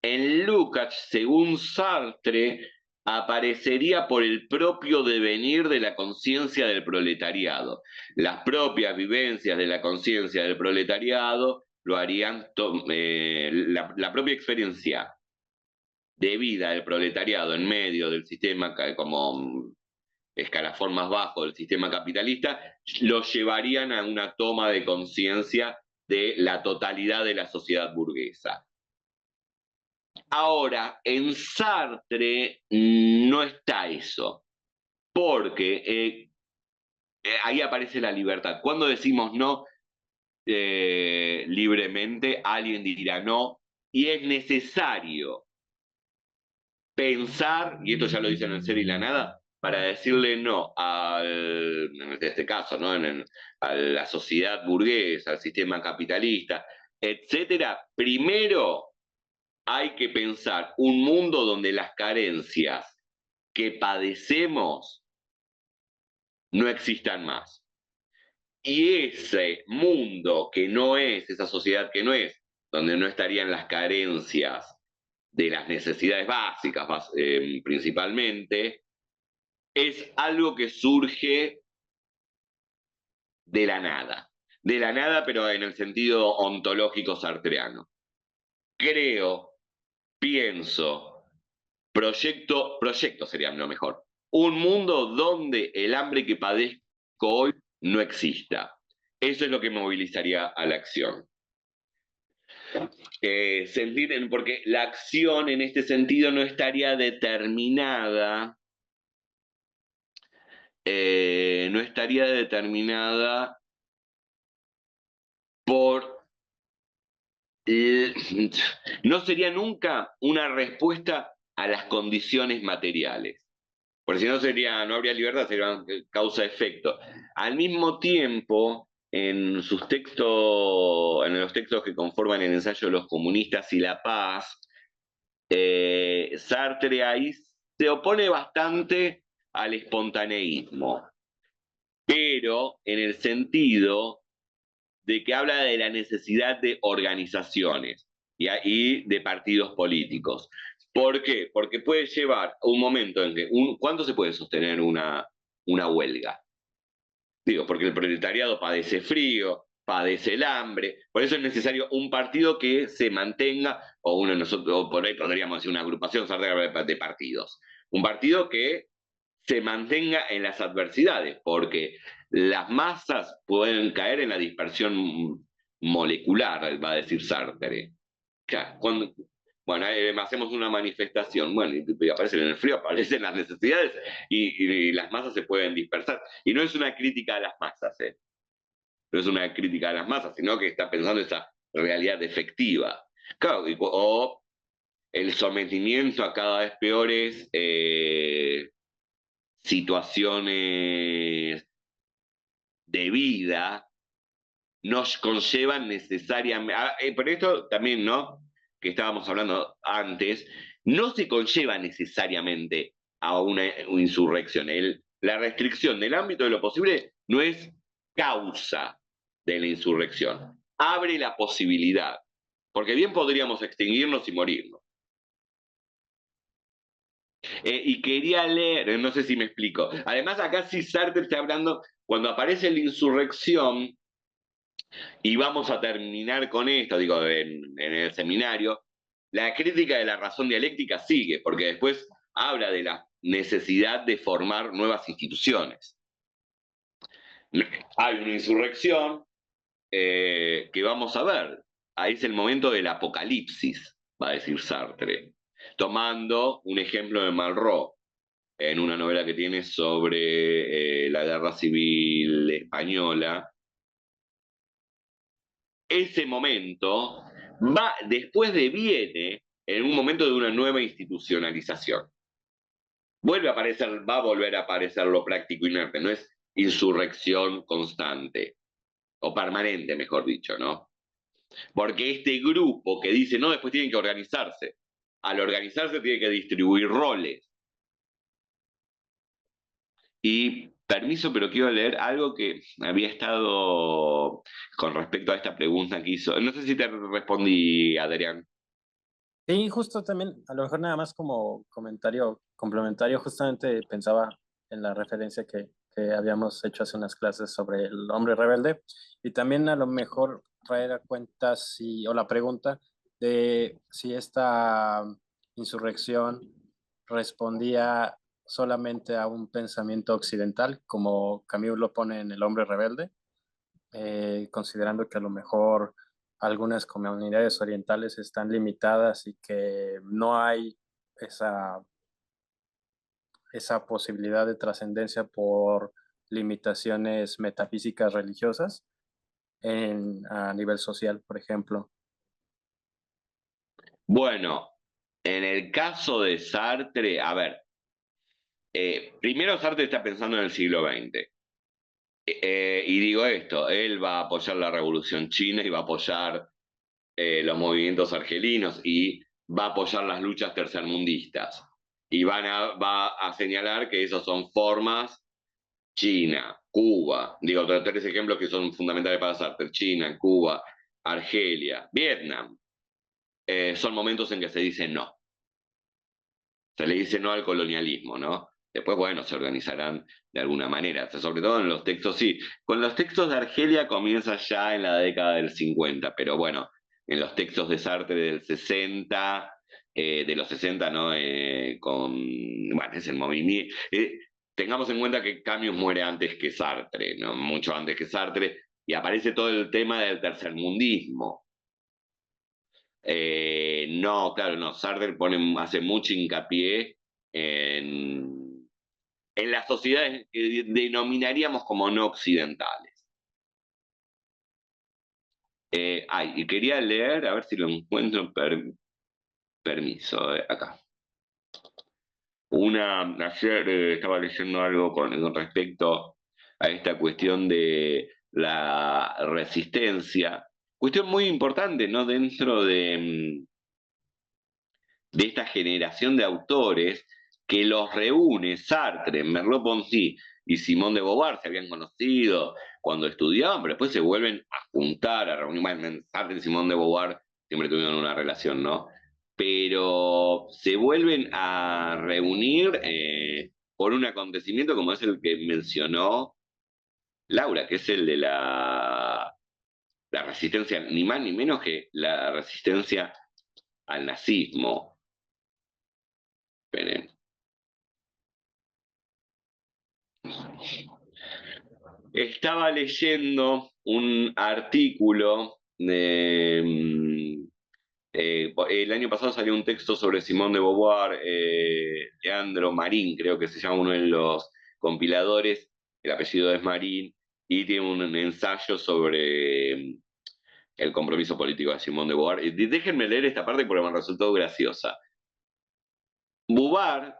En Lukács, según Sartre, aparecería por el propio devenir de la conciencia del proletariado. Las propias vivencias de la conciencia del proletariado lo harían, la propia experiencia de vida del proletariado en medio del sistema, como escalafón más bajo del sistema capitalista, lo llevarían a una toma de conciencia de la totalidad de la sociedad burguesa. Ahora, en Sartre no está eso, porque ahí aparece la libertad. Cuando decimos no libremente, alguien dirá no, y es necesario pensar, y esto ya lo dicen en el Ser y la Nada, para decirle no en este caso, ¿no? A la sociedad burguesa, al sistema capitalista, etcétera. Primero hay que pensar un mundo donde las carencias que padecemos no existan más. Y ese mundo que no es, esa sociedad que no es, donde no estarían las carencias de las necesidades básicas principalmente, es algo que surge de la nada, pero en el sentido ontológico sartreano. Creo, pienso, proyecto sería lo mejor. Un mundo donde el hambre que padezco hoy no exista. Eso es lo que movilizaría a la acción. Porque la acción en este sentido no estaría determinada, por no sería nunca una respuesta a las condiciones materiales. Porque si no no habría libertad, sería causa-efecto. Al mismo tiempo, en sus textos, en los textos que conforman el ensayo de los comunistas y la paz, Sartre ahí se opone bastante al espontaneísmo, pero en el sentido de que habla de la necesidad de organizaciones y de partidos políticos. ¿Por qué? Porque puede llevar un momento en que, ¿cuánto se puede sostener una huelga? Digo, porque el proletariado padece frío, padece el hambre, por eso es necesario un partido que se mantenga, o uno de nosotros, o por ahí podríamos decir una agrupación de partidos, un partido que se mantenga en las adversidades, porque las masas pueden caer en la dispersión molecular, va a decir Sartre. Bueno, hacemos una manifestación, bueno, y aparecen en el frío, aparecen las necesidades y las masas se pueden dispersar. Y no es una crítica a las masas, no es una crítica a las masas, sino que está pensando esa realidad efectiva. Claro, o el sometimiento a cada vez peores situaciones de vida nos conllevan necesariamente, por esto también, ¿no? Que estábamos hablando antes, no se conlleva necesariamente a una insurrección. La restricción del ámbito de lo posible no es causa de la insurrección, abre la posibilidad, porque bien podríamos extinguirnos y morirnos. Y quería leer, no sé si me explico. Además, acá sí Sartre está hablando, cuando aparece la insurrección, y vamos a terminar con esto, digo, en el seminario, la crítica de la razón dialéctica sigue, porque después habla de la necesidad de formar nuevas instituciones. Hay una insurrección que vamos a ver, ahí es el momento del apocalipsis, va a decir Sartre, tomando un ejemplo de Malraux, en una novela que tiene sobre la guerra civil española. Ese momento viene en un momento de una nueva institucionalización. Va a volver a aparecer lo práctico inerte, no es insurrección constante, o permanente, mejor dicho, ¿no? Porque este grupo que dice, no, después tienen que organizarse, al organizarse tiene que distribuir roles. Y permiso, pero quiero leer algo que había estado con respecto a esta pregunta que hizo. No sé si te respondí, Adrián. Sí, justo también, a lo mejor nada más como comentario complementario, justamente pensaba en la referencia que habíamos hecho hace unas clases sobre el hombre rebelde y también a lo mejor traer a cuenta o la pregunta de si esta insurrección respondía solamente a un pensamiento occidental, como Camus lo pone en El hombre rebelde, considerando que a lo mejor algunas comunidades orientales están limitadas y que no hay esa posibilidad de trascendencia por limitaciones metafísicas religiosas a nivel social, por ejemplo. Bueno, en el caso de Sartre, a ver, primero Sartre está pensando en el siglo XX. Y digo esto, él va a apoyar la Revolución China y va a apoyar los movimientos argelinos y va a apoyar las luchas tercermundistas. Y va a señalar que esas son formas: China, Cuba, digo, tres ejemplos que son fundamentales para Sartre: China, Cuba, Argelia, Vietnam. Son momentos en que se dice no. Se le dice no al colonialismo, ¿no? Después, bueno, se organizarán de alguna manera, sobre todo en los textos, sí. Con los textos de Argelia comienza ya en la década del 50, pero bueno, en los textos de Sartre del 60, de los 60, ¿no? Bueno, es el movimiento. Tengamos en cuenta que Camus muere antes que Sartre, ¿no? Mucho antes que Sartre, y aparece todo el tema del tercermundismo. No, claro, no. Sartre hace mucho hincapié en las sociedades que denominaríamos como no occidentales. Y quería leer, a ver si lo encuentro, permiso, acá. Ayer estaba leyendo algo con respecto a esta cuestión de la resistencia, cuestión muy importante, ¿no? Dentro de esta generación de autores que los reúne Sartre, Merleau-Ponty y Simone de Beauvoir. Se habían conocido cuando estudiaban, pero después se vuelven a juntar, a reunir. Bueno, Sartre y Simone de Beauvoir siempre tuvieron una relación, ¿no? Pero se vuelven a reunir por un acontecimiento como es el que mencionó Laura, que es el de la resistencia, ni más ni menos que la resistencia al nazismo. Esperen. Estaba leyendo un artículo el año pasado salió un texto sobre Simone de Beauvoir, Leandro Marín, creo que se llama uno de los compiladores, el apellido es Marín, y tiene un ensayo sobre el compromiso político de Simone de Beauvoir. Y déjenme leer esta parte porque me resultó graciosa. Beauvoir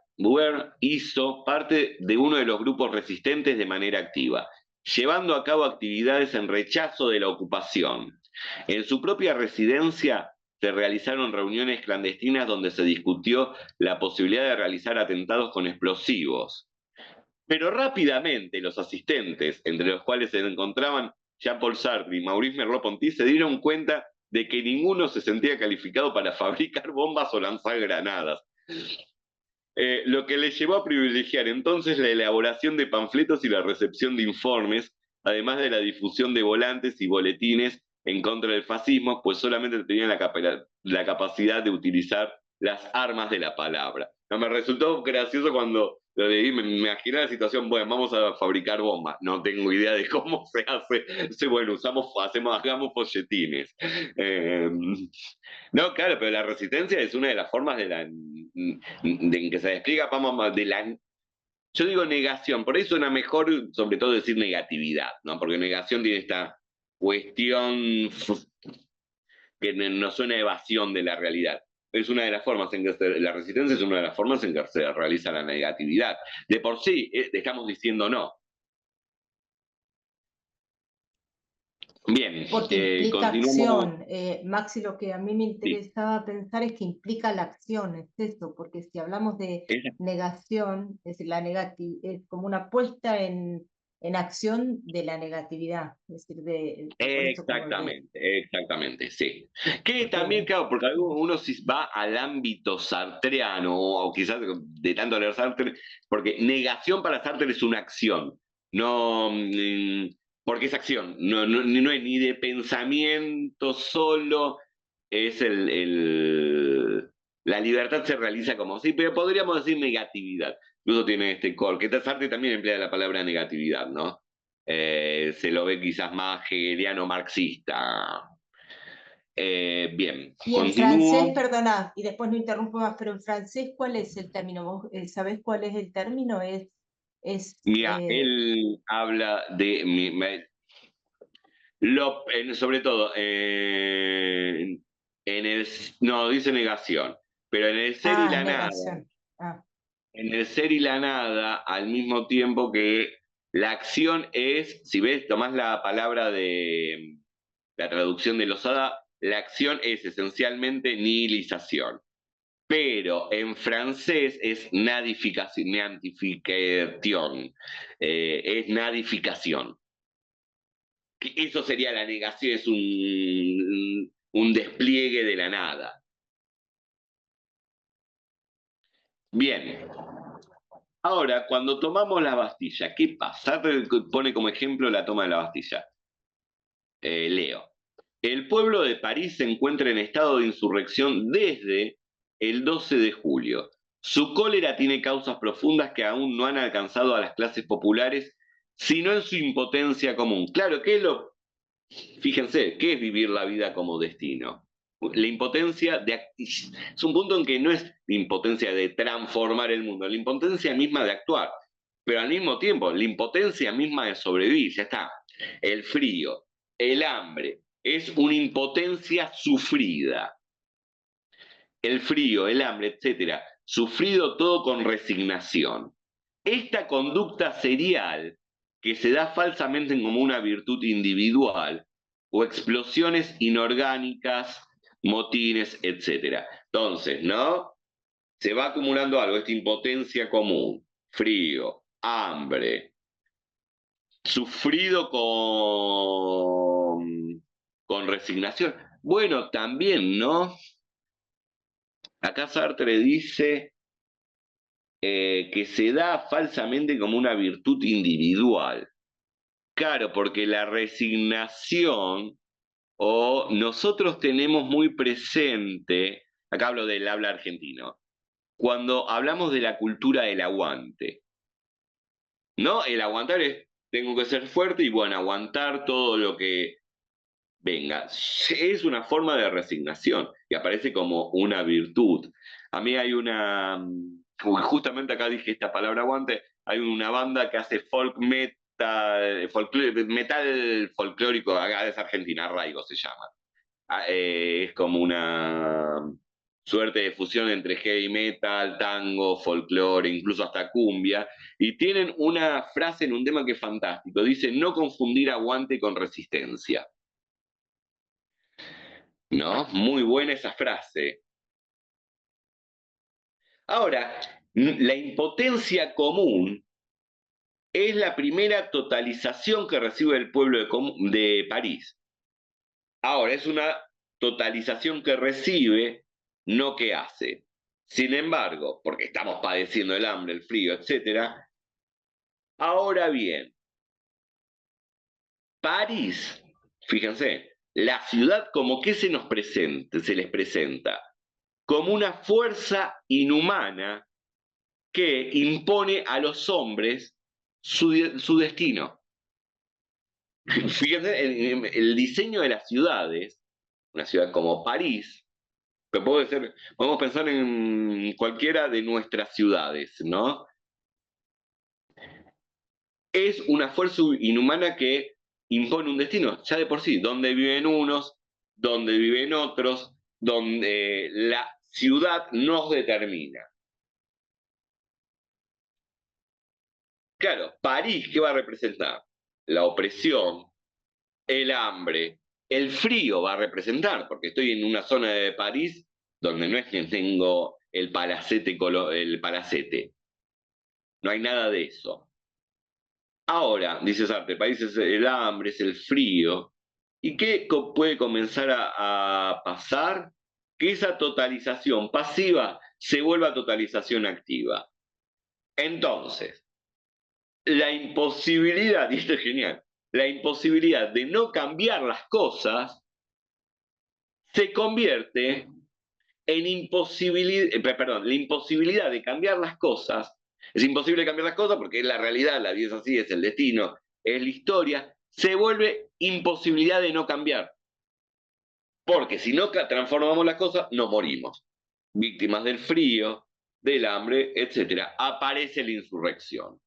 hizo parte de uno de los grupos resistentes de manera activa, llevando a cabo actividades en rechazo de la ocupación. En su propia residencia se realizaron reuniones clandestinas donde se discutió la posibilidad de realizar atentados con explosivos. Pero rápidamente los asistentes, entre los cuales se encontraban Jean-Paul Sartre y Maurice Merleau-Ponty, se dieron cuenta de que ninguno se sentía calificado para fabricar bombas o lanzar granadas. Lo que le llevó a privilegiar entonces la elaboración de panfletos y la recepción de informes, además de la difusión de volantes y boletines en contra del fascismo, pues solamente tenían la capacidad de utilizar las armas de la palabra. No, me resultó gracioso cuando lo leí, me imaginé la situación, bueno, vamos a fabricar bombas, no tengo idea de cómo se hace, bueno, hagamos folletines. No, claro, pero la resistencia es una de las formas en que se despliega, vamos, yo digo negación, por ahí suena mejor sobre todo decir negatividad, ¿no? Porque negación tiene esta cuestión que nos suena a evasión de la realidad. Es una de las formas en que la resistencia es una de las formas en que se realiza la negatividad. De por sí, estamos diciendo no. Bien, Porque implica continuamos. acción. Maxi, lo que a mí me interesaba pensar es que implica la acción, es eso, porque si hablamos de negación, es decir, es como una puesta en acción de la negatividad. Es decir, Exactamente, sí. Que también, claro, porque uno si va al ámbito sartreano, o quizás de tanto leer Sartre, porque negación para Sartre es una acción, no, porque es acción, no es ni de pensamiento solo, es la libertad se realiza como, sí, pero podríamos decir negatividad. Incluso tiene este core, que Sartre también emplea la palabra negatividad, ¿no? Se lo ve quizás más hegeliano marxista. Bien, y en francés, continúo. perdona, y después no interrumpo más, pero en francés, ¿cuál es el término? ¿Vos sabés cuál es el término? Es Mira, él habla de, sobre todo, no, dice negación, pero en el ser y la nada, negación. Ah. en el ser y la nada, al mismo tiempo que la acción es, si ves, tomás la palabra de la traducción de Losada, la acción es esencialmente nihilización. Pero en francés es nadificación, es nadificación. Eso sería la negación, es un despliegue de la nada. Bien, ahora cuando tomamos la Bastilla, ¿qué pasa? Pone como ejemplo la toma de la Bastilla. Leo. El pueblo de París se encuentra en estado de insurrección desde el 12 de julio. Su cólera tiene causas profundas que aún no han alcanzado a las clases populares, sino en su impotencia común. Claro, fíjense, ¿qué es vivir la vida como destino? La impotencia es un punto en que no es la impotencia de transformar el mundo, la impotencia misma de actuar, pero al mismo tiempo la impotencia misma de sobrevivir, ya está. El frío, el hambre, es una impotencia sufrida. El frío, el hambre, etcétera, sufrido todo con resignación. Esta conducta serial, que se da falsamente como una virtud individual, o explosiones inorgánicas, motines, etcétera. Entonces, ¿no? Se va acumulando algo, esta impotencia común, frío, hambre, sufrido con resignación. Bueno, también, ¿no? Acá Sartre dice que se da falsamente como una virtud individual. Claro, porque la resignación, o nosotros tenemos muy presente, acá hablo del habla argentino, cuando hablamos de la cultura del aguante, ¿no? El aguantar es, tengo que ser fuerte y bueno, aguantar todo lo que venga. Es una forma de resignación y aparece como una virtud. A mí hay justamente acá dije esta palabra aguante, hay una banda que hace folk metal folclórico, acá es Argentina, arraigo se llama. Es como una suerte de fusión entre heavy metal, tango, folclore, incluso hasta cumbia, y tienen una frase en un tema que es fantástico, dice, no confundir aguante con resistencia. ¿No? Muy buena esa frase. Ahora, la impotencia común es la primera totalización que recibe el pueblo de París. Ahora, es una totalización que recibe, no que hace. Sin embargo, porque estamos padeciendo el hambre, el frío, etc. Ahora bien, París, fíjense, la ciudad como que se les presenta como una fuerza inhumana que impone a los hombres su destino. Fíjense, el diseño de las ciudades, una ciudad como París, que podemos pensar en cualquiera de nuestras ciudades, ¿no? Es una fuerza inhumana que impone un destino, ya de por sí, donde viven unos, donde viven otros, donde la ciudad nos determina. Claro, París, ¿qué va a representar? La opresión, el hambre, el frío va a representar, porque estoy en una zona de París donde no es que tengo el palacete, no hay nada de eso. Ahora, dice Sartre, París es el hambre, es el frío, ¿y qué puede comenzar a pasar? Que esa totalización pasiva se vuelva totalización activa. Entonces, la imposibilidad, y esto es genial, la imposibilidad de no cambiar las cosas se convierte en la imposibilidad de cambiar las cosas. Es imposible cambiar las cosas porque es la realidad, la vida es así, es el destino, es la historia. Se vuelve imposibilidad de no cambiar. Porque si no transformamos las cosas, nos morimos. Víctimas del frío, del hambre, etc. Aparece la insurrección.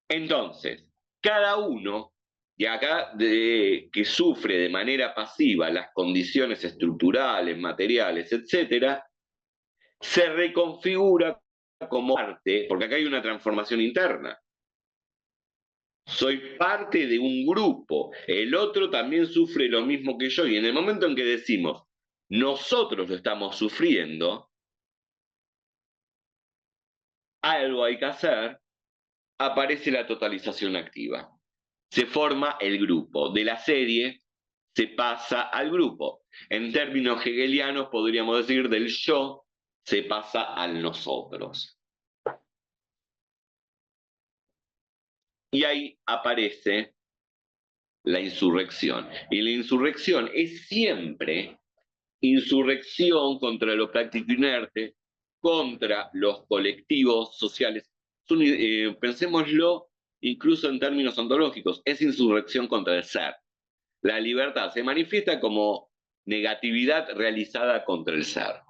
Entonces, cada uno, y acá que sufre de manera pasiva las condiciones estructurales, materiales, etc., se reconfigura como parte, porque acá hay una transformación interna. Soy parte de un grupo, el otro también sufre lo mismo que yo, y en el momento en que decimos, nosotros lo estamos sufriendo, algo hay que hacer, aparece la totalización activa. Se forma el grupo. De la serie se pasa al grupo. En términos hegelianos podríamos decir del yo se pasa al nosotros. Y ahí aparece la insurrección. Y la insurrección es siempre insurrección contra lo práctico inerte, contra los colectivos sociales. Pensémoslo incluso en términos ontológicos, es insurrección contra el ser. La libertad se manifiesta como negatividad realizada contra el ser.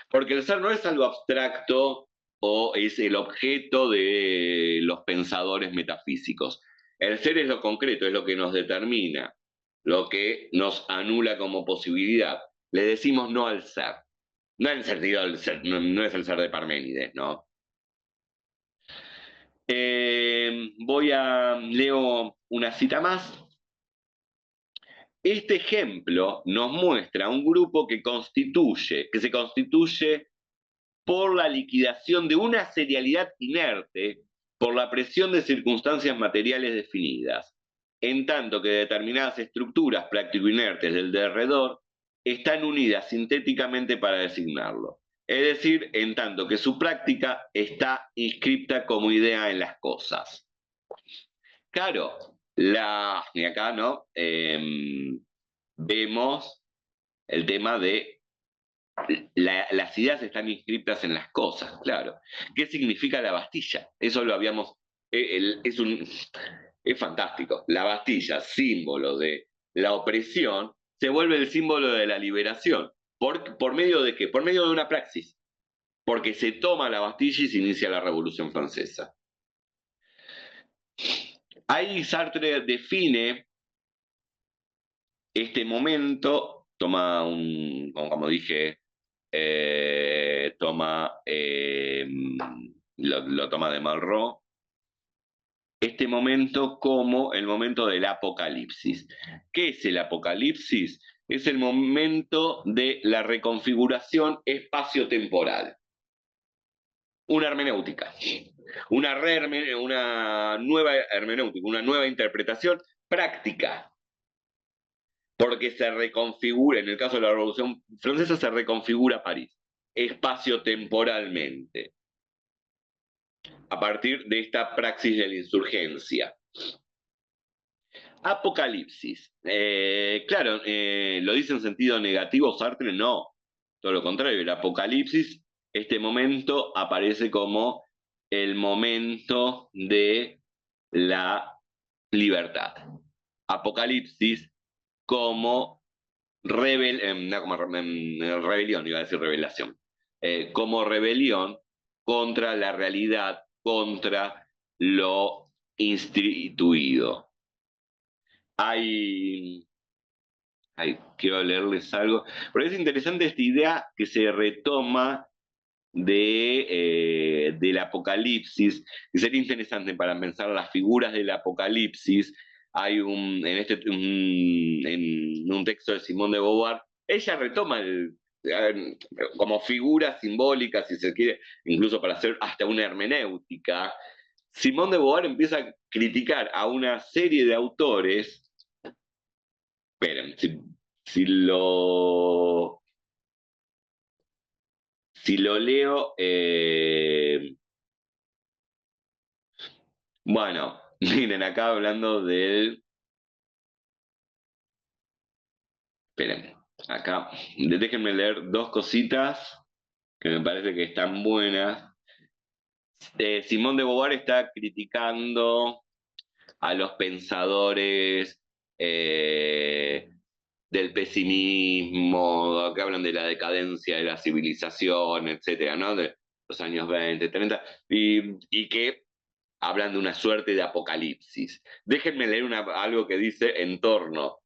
Porque el ser no es algo abstracto o es el objeto de los pensadores metafísicos. El ser es lo concreto, es lo que nos determina, lo que nos anula como posibilidad. Le decimos no al ser. No en el sentido del ser, no es el ser de Parménides, ¿no? Leo una cita más. Este ejemplo nos muestra un grupo que se constituye por la liquidación de una serialidad inerte por la presión de circunstancias materiales definidas, en tanto que determinadas estructuras práctico-inertes del derredor están unidas sintéticamente para designarlo. Es decir, en tanto que su práctica está inscripta como idea en las cosas. Claro, y acá no vemos el tema de las ideas están inscritas en las cosas, claro. ¿Qué significa la Bastilla? Eso lo habíamos... es fantástico. La Bastilla, símbolo de la opresión, se vuelve el símbolo de la liberación. ¿Por medio de qué? Por medio de una praxis. Porque se toma la Bastilla y se inicia la Revolución Francesa. Ahí Sartre define este momento, toma como dije, lo toma de Malraux, este momento como el momento del apocalipsis. ¿Qué es el apocalipsis? Es el momento de la reconfiguración espacio-temporal. Una hermenéutica, una nueva hermenéutica, una nueva interpretación práctica, porque se reconfigura, en el caso de la Revolución Francesa, se reconfigura París espacio-temporalmente a partir de esta praxis de la insurgencia. Apocalipsis. Claro, lo dice en sentido negativo Sartre, no. Todo lo contrario, el apocalipsis, este momento aparece como el momento de la libertad. Apocalipsis como, rebelión, iba a decir revelación, como rebelión contra la realidad, contra lo instituido. Quiero leerles algo, porque es interesante esta idea que se retoma del apocalipsis, y sería interesante para pensar las figuras del apocalipsis. Hay en un texto de Simone de Beauvoir, ella retoma como figura simbólica, si se quiere, incluso para hacer hasta una hermenéutica. Simone de Beauvoir empieza a criticar a una serie de autores. Esperen, si lo leo, bueno, miren, acá hablando del... Esperen, acá, déjenme leer dos cositas que me parece que están buenas. Simone de Beauvoir está criticando a los pensadores del pesimismo, que hablan de la decadencia de la civilización, etcétera, ¿no? De los años 20, 30, y que hablan de una suerte de apocalipsis. Déjenme leer algo que dice en torno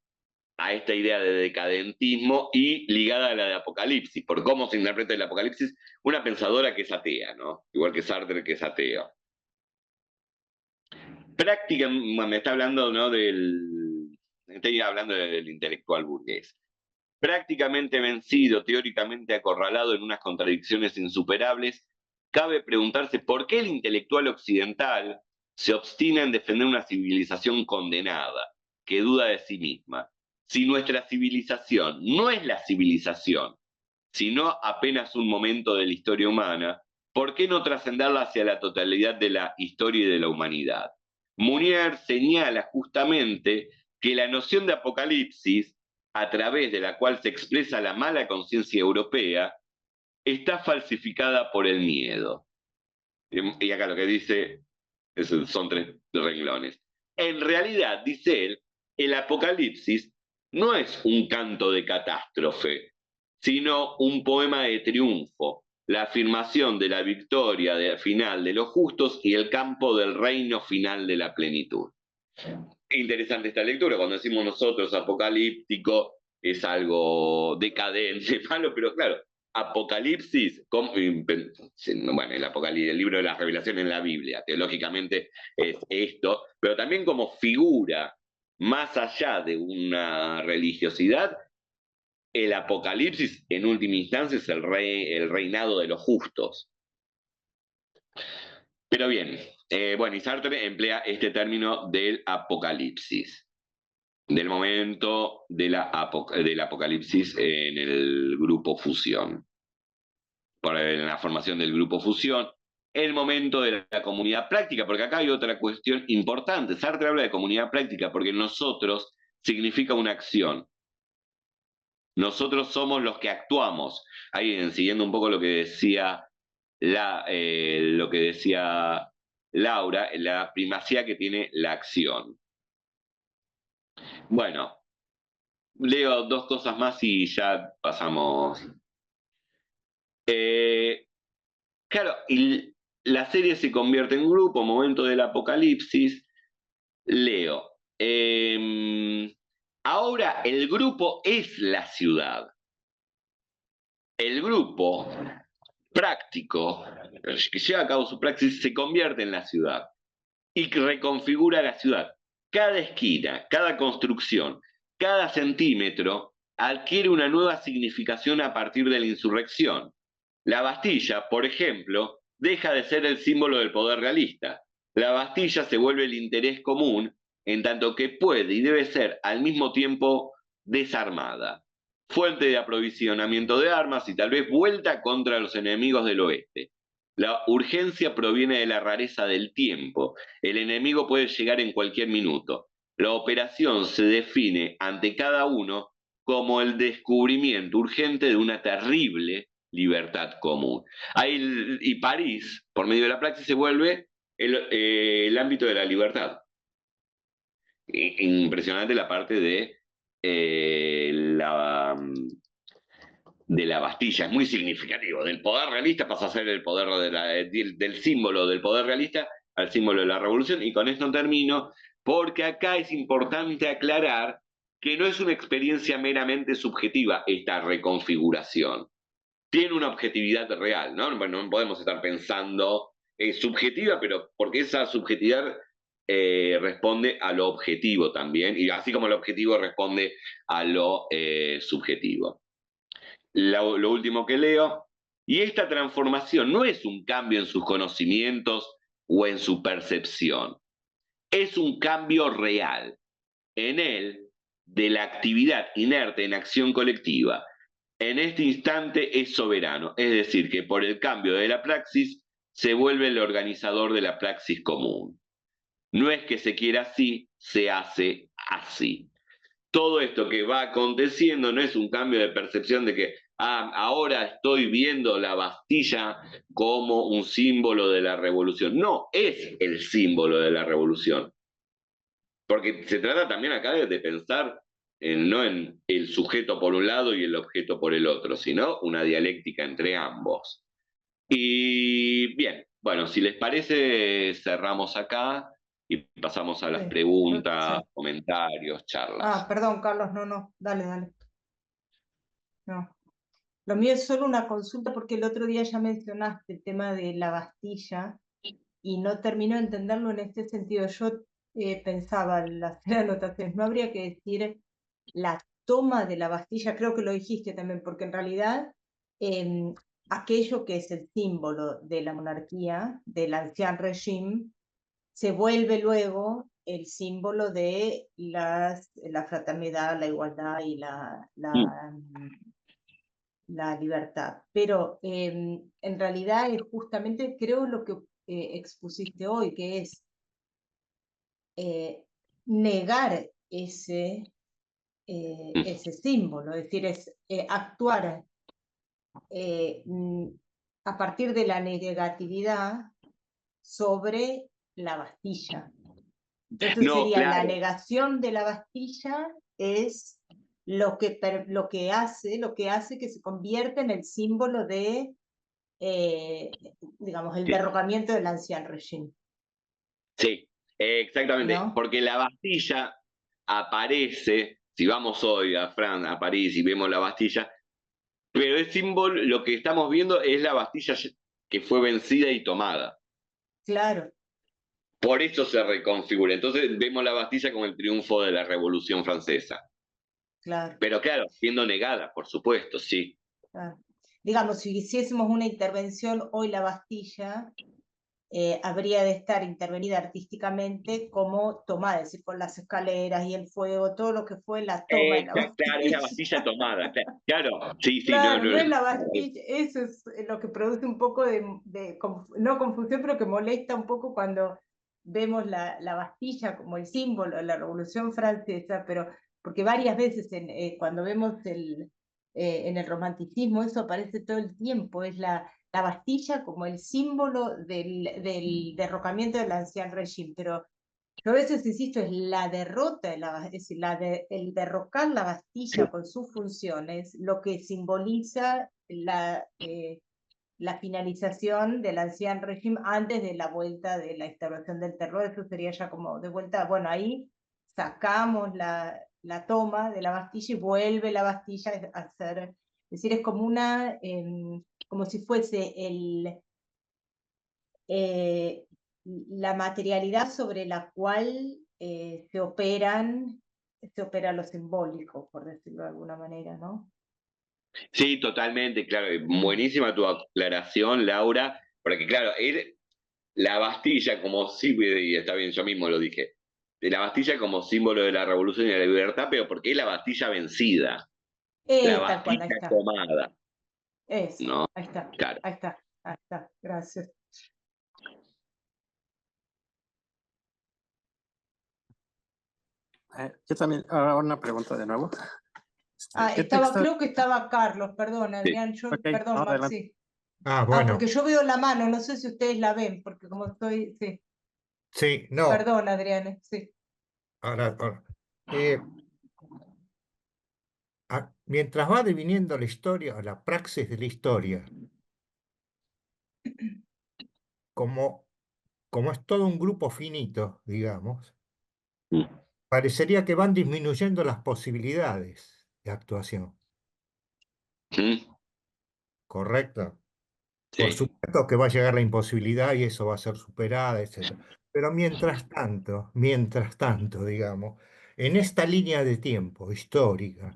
a esta idea de decadentismo y ligada a la de apocalipsis, por cómo se interpreta el apocalipsis, una pensadora que es atea, ¿no? Igual que Sartre, que es ateo. Me está hablando, ¿no? Estoy hablando del intelectual burgués. Prácticamente vencido, teóricamente acorralado en unas contradicciones insuperables, cabe preguntarse por qué el intelectual occidental se obstina en defender una civilización condenada, que duda de sí misma. Si nuestra civilización no es la civilización, sino apenas un momento de la historia humana, ¿por qué no trascenderla hacia la totalidad de la historia y de la humanidad? Mounier señala justamente que la noción de apocalipsis, a través de la cual se expresa la mala conciencia europea, está falsificada por el miedo. Y acá lo que dice son 3 renglones. En realidad, dice él, el apocalipsis no es un canto de catástrofe, sino un poema de triunfo, la afirmación de la victoria final de los justos y el campo del reino final de la plenitud. Interesante esta lectura. Cuando decimos nosotros apocalíptico, es algo decadente, malo, pero claro, Apocalipsis, bueno, el libro de las revelaciones en la Biblia, teológicamente es esto, pero también como figura, más allá de una religiosidad, el Apocalipsis en última instancia es el reinado de los justos. Pero bien, bueno, y Sartre emplea este término del apocalipsis, del momento del apocalipsis en el grupo Fusión, en la formación del grupo Fusión, el momento de la comunidad práctica, porque acá hay otra cuestión importante. Sartre habla de comunidad práctica porque nosotros significa una acción. Nosotros somos los que actuamos. Ahí, siguiendo un poco lo que decía Laura, la primacía que tiene la acción. Bueno, leo 2 cosas más y ya pasamos. Claro, y la serie se convierte en grupo, momento del apocalipsis. Leo. Ahora el grupo es la ciudad. El grupo práctico, que lleva a cabo su praxis, se convierte en la ciudad y reconfigura la ciudad. Cada esquina, cada construcción, cada centímetro adquiere una nueva significación a partir de la insurrección. La Bastilla, por ejemplo, deja de ser el símbolo del poder realista. La Bastilla se vuelve el interés común, en tanto que puede y debe ser al mismo tiempo desarmada, fuente de aprovisionamiento de armas y tal vez vuelta contra los enemigos del oeste. La urgencia proviene de la rareza del tiempo. El enemigo puede llegar en cualquier minuto. La operación se define ante cada uno como el descubrimiento urgente de una terrible libertad común. Y París, por medio de la praxis, se vuelve el ámbito de la libertad. Impresionante la parte de la Bastilla, es muy significativo. Del poder realista pasa a ser el poder del símbolo del poder realista al símbolo de la revolución. Y con esto termino, porque acá es importante aclarar que no es una experiencia meramente subjetiva esta reconfiguración. Tiene una objetividad real, ¿no? Bueno, no podemos estar pensando subjetiva, pero porque esa subjetividad responde a lo objetivo también, y así como lo objetivo responde a lo subjetivo. Lo último que leo, y esta transformación no es un cambio en sus conocimientos o en su percepción, es un cambio real en él de la actividad inerte en acción colectiva. En este instante es soberano, es decir, que por el cambio de la praxis se vuelve el organizador de la praxis común. No es que se quiera así, se hace así. Todo esto que va aconteciendo no es un cambio de percepción de que ahora estoy viendo la Bastilla como un símbolo de la revolución. No, es el símbolo de la revolución. Porque se trata también acá de pensar no en el sujeto por un lado y el objeto por el otro, sino una dialéctica entre ambos. Y bien, bueno, si les parece, cerramos acá y pasamos a las Sí, preguntas, sí. comentarios, charlas. Perdón, Carlos, no, dale. No. Lo mío es solo una consulta porque el otro día ya mencionaste el tema de la Bastilla y no termino de entenderlo en este sentido. Yo pensaba al hacer anotaciones, no habría que decir la toma de la Bastilla, creo que lo dijiste también, porque en realidad aquello que es el símbolo de la monarquía, del ancien régime, se vuelve luego el símbolo de la fraternidad, la igualdad y la libertad. Pero en realidad es justamente, creo, lo que expusiste hoy, que es negar ese símbolo, es decir, es actuar a partir de la negatividad sobre la Bastilla. Entonces No, sería la claro. negación de la Bastilla es lo que hace que se convierta en el símbolo de, digamos, el Sí, derrocamiento del ancien régime, sí, exactamente. ¿no? Porque la Bastilla aparece, si vamos hoy a París y vemos la Bastilla, pero el símbolo, lo que estamos viendo es la Bastilla que fue vencida y tomada. Claro, Por eso se reconfigura. Entonces vemos la Bastilla como el triunfo de la Revolución Francesa. claro, Pero claro, siendo negada, por supuesto, sí. claro. Digamos, si hiciésemos una intervención hoy la Bastilla, habría de estar intervenida artísticamente como tomada, es decir, con las escaleras y el fuego, todo lo que fue la toma de la Claro, es la Bastilla. Bastilla tomada. Claro, sí, sí, no, Claro, no, no no. es la Bastilla, eso es lo que produce un poco no confusión, pero que molesta un poco cuando vemos la Bastilla como el símbolo de la Revolución Francesa, pero porque varias veces cuando vemos en el romanticismo eso aparece todo el tiempo, es la Bastilla como el símbolo del derrocamiento del ancien régime, pero yo a veces insisto, es la derrota, es decir, el derrocar la Bastilla con sus funciones, lo que simboliza la finalización del ancien régimen antes de la vuelta de la instauración del terror. Eso sería ya como de vuelta, bueno, ahí sacamos la toma de la Bastilla y vuelve la Bastilla a ser, es decir, es como una, como si fuese la materialidad sobre la cual se opera lo simbólico, por decirlo de alguna manera, ¿no? Sí, totalmente, claro. Buenísima tu aclaración, Laura, porque claro, la Bastilla como símbolo, y está bien, yo mismo lo dije, de la Bastilla como símbolo de la revolución y de la libertad, pero porque es la Bastilla vencida, la Tal cual, ahí Bastilla está. tomada, Eso, ¿no? ahí está, Claro. ahí está, ahí está. Gracias. Yo también, ahora una pregunta de nuevo. ¿Qué texto? Creo que estaba Carlos, perdón, Sí. Adrián, Ok, perdón, no, Max, adelante. sí. Bueno, Porque yo veo la mano, no sé si ustedes la ven, porque como estoy, sí. sí, no. Perdón, Adrián, sí. Ahora, eh, mientras va deviniendo la historia, o la praxis de la historia, como, como es todo un grupo finito, digamos, Mm. parecería que van disminuyendo las posibilidades de actuación, Mm. ¿correcto? Por Sí, supuesto que va a llegar la imposibilidad y eso va a ser superada, etc. Pero mientras tanto, digamos, en esta línea de tiempo histórica,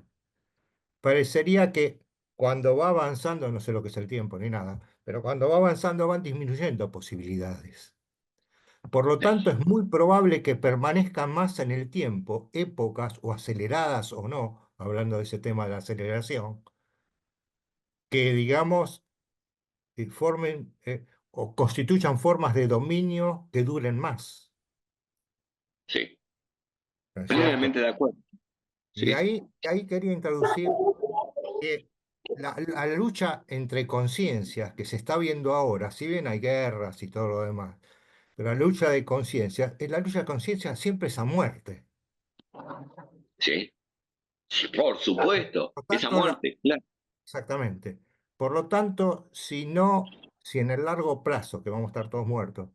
parecería que cuando va avanzando, no sé lo que es el tiempo ni nada, pero cuando va avanzando van disminuyendo posibilidades. Por lo tanto, es muy probable que permanezcan más en el tiempo épocas o aceleradas o no, hablando de ese tema de la aceleración, que digamos formen o constituyan formas de dominio que duren más, sí. ¿no es cierto? Plenamente de acuerdo. Y Sí, ahí quería introducir que la lucha entre conciencias que se está viendo ahora, si bien hay guerras y todo lo demás, pero la lucha de conciencias, la lucha de conciencias siempre es a muerte. sí. Por supuesto, Por lo esa tanto, muerte, claro. exactamente. Por lo tanto, si en el largo plazo, que vamos a estar todos muertos,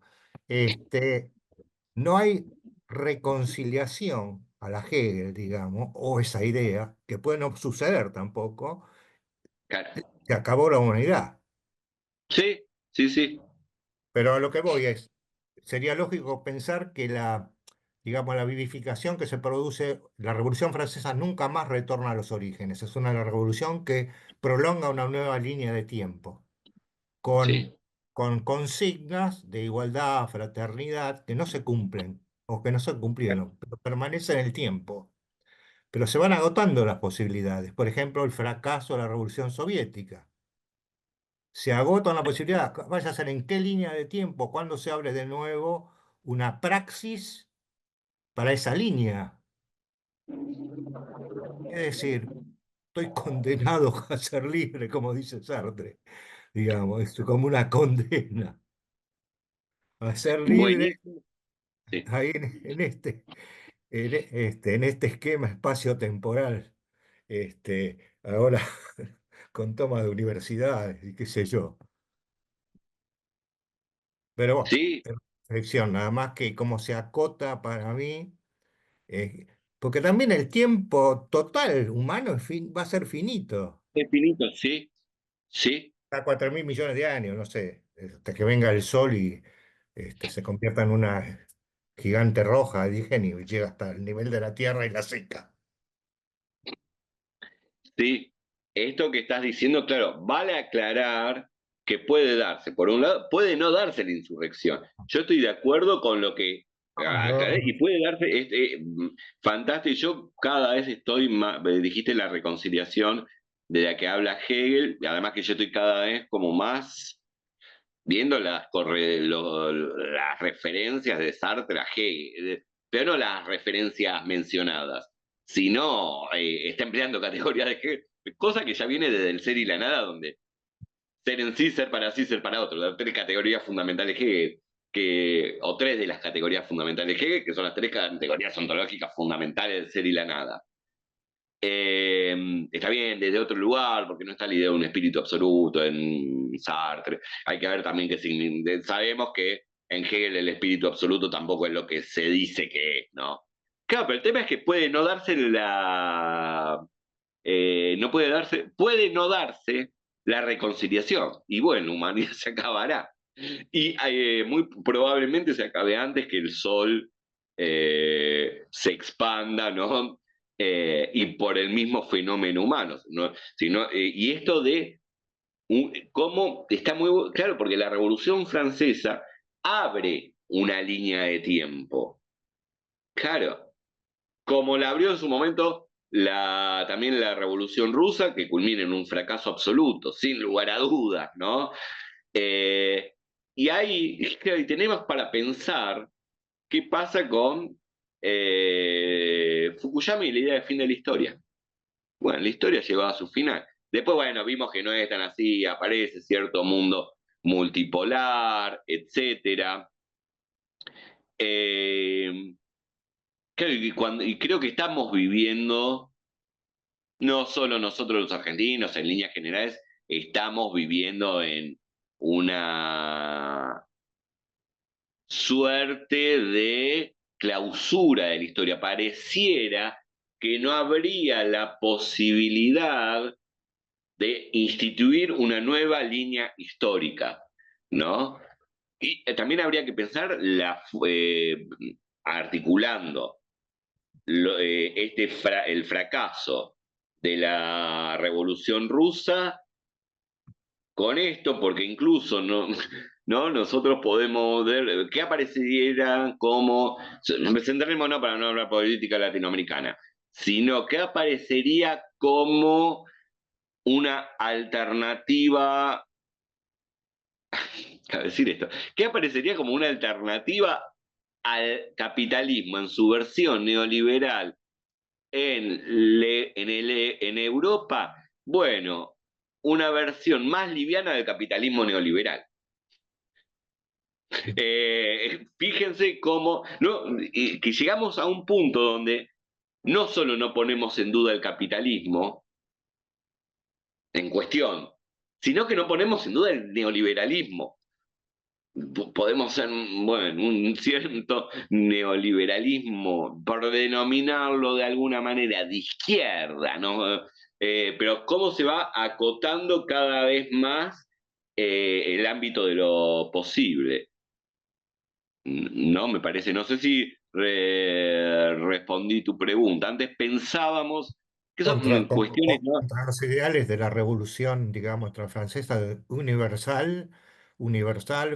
no hay reconciliación a la Hegel, digamos, o esa idea, que puede no suceder tampoco, Claro. se acabó la humanidad. Sí, sí, sí. Pero a lo que voy sería lógico pensar que digamos, la vivificación que se produce, la Revolución Francesa nunca más retorna a los orígenes, es una revolución que prolonga una nueva línea de tiempo, con, Sí, con consignas de igualdad, fraternidad, que no se cumplen, o que no se cumplieron, pero permanecen en el tiempo. Pero se van agotando las posibilidades. Por ejemplo, el fracaso de la Revolución Soviética. Se agota la posibilidad, vaya a ser en qué línea de tiempo, cuando se abre de nuevo una praxis para esa línea. Es decir, estoy condenado a ser libre, como dice Sartre, digamos, es como una condena a ser libre buenísimo. Sí, ahí en este esquema espacio-temporal, ahora con toma de universidades y qué sé yo. Pero bueno, sí, es reflexión, nada más que cómo se acota para mí, porque también el tiempo total humano va a ser finito, es finito, sí, sí, a 4.000 millones de años, no sé, hasta que venga el sol y se convierta en una gigante roja, dije, y llega hasta el nivel de la Tierra y la seca. sí. Esto que estás diciendo, claro, vale aclarar que puede darse. Por un lado, puede no darse la insurrección. Yo estoy de acuerdo con lo que No, yo, aclaré y puede darse, fantástico. Yo cada vez estoy más, dijiste la reconciliación de la que habla Hegel, y además que yo estoy cada vez como más viendo las referencias de Sartre a Hegel, pero no las referencias mencionadas, sino está empleando categorías de Hegel, cosa que ya viene desde el ser y la nada, donde ser en sí, ser para otro, las tres categorías fundamentales de Hegel, o tres de las categorías fundamentales de Hegel, que son las tres categorías ontológicas fundamentales del ser y la nada. Está bien desde otro lugar, porque no está la idea de un espíritu absoluto en Sartre. Hay que ver también que sabemos que en Hegel el espíritu absoluto tampoco es lo que se dice que es, ¿no? Claro, pero el tema es que puede no darse no puede no darse la reconciliación. Y bueno, la humanidad se acabará. Y muy probablemente se acabe antes que el sol se expanda, ¿no? Y por el mismo fenómeno humano, ¿no? Y esto de cómo está muy claro, porque la Revolución Francesa abre una línea de tiempo. Claro, como la abrió en su momento también la Revolución Rusa, que culmina en un fracaso absoluto, sin lugar a dudas, ¿no? Eh, y ahí claro, y tenemos para pensar qué pasa con Fukuyama y la idea de fin de la historia. Bueno, la historia llegó a su final. Después, bueno, vimos que no es tan así, aparece cierto mundo multipolar, etcétera. Eh, y creo que estamos viviendo, no solo nosotros los argentinos, en líneas generales, estamos viviendo en una suerte de clausura de la historia. Pareciera que no habría la posibilidad de instituir una nueva línea histórica, ¿no? Y también habría que pensar articulando el fracaso de la Revolución Rusa con esto, porque incluso ¿no? Nosotros podemos ver qué apareciera como, centraremos no para no hablar política latinoamericana, sino que aparecería como una alternativa, a decir esto, ¿qué aparecería como una alternativa al capitalismo en su versión neoliberal en Europa? Bueno, una versión más liviana del capitalismo neoliberal. Fíjense cómo ¿no? Que llegamos a un punto donde no solo no ponemos en duda el capitalismo en cuestión, sino que no ponemos en duda el neoliberalismo. Podemos ser, bueno, un cierto neoliberalismo, por denominarlo de alguna manera, de izquierda, ¿no? Pero cómo se va acotando cada vez más el ámbito de lo posible. No, me parece, no sé si respondí tu pregunta. Antes pensábamos que son cuestiones, ¿no? Contra los ideales de la revolución, digamos, francesa universal,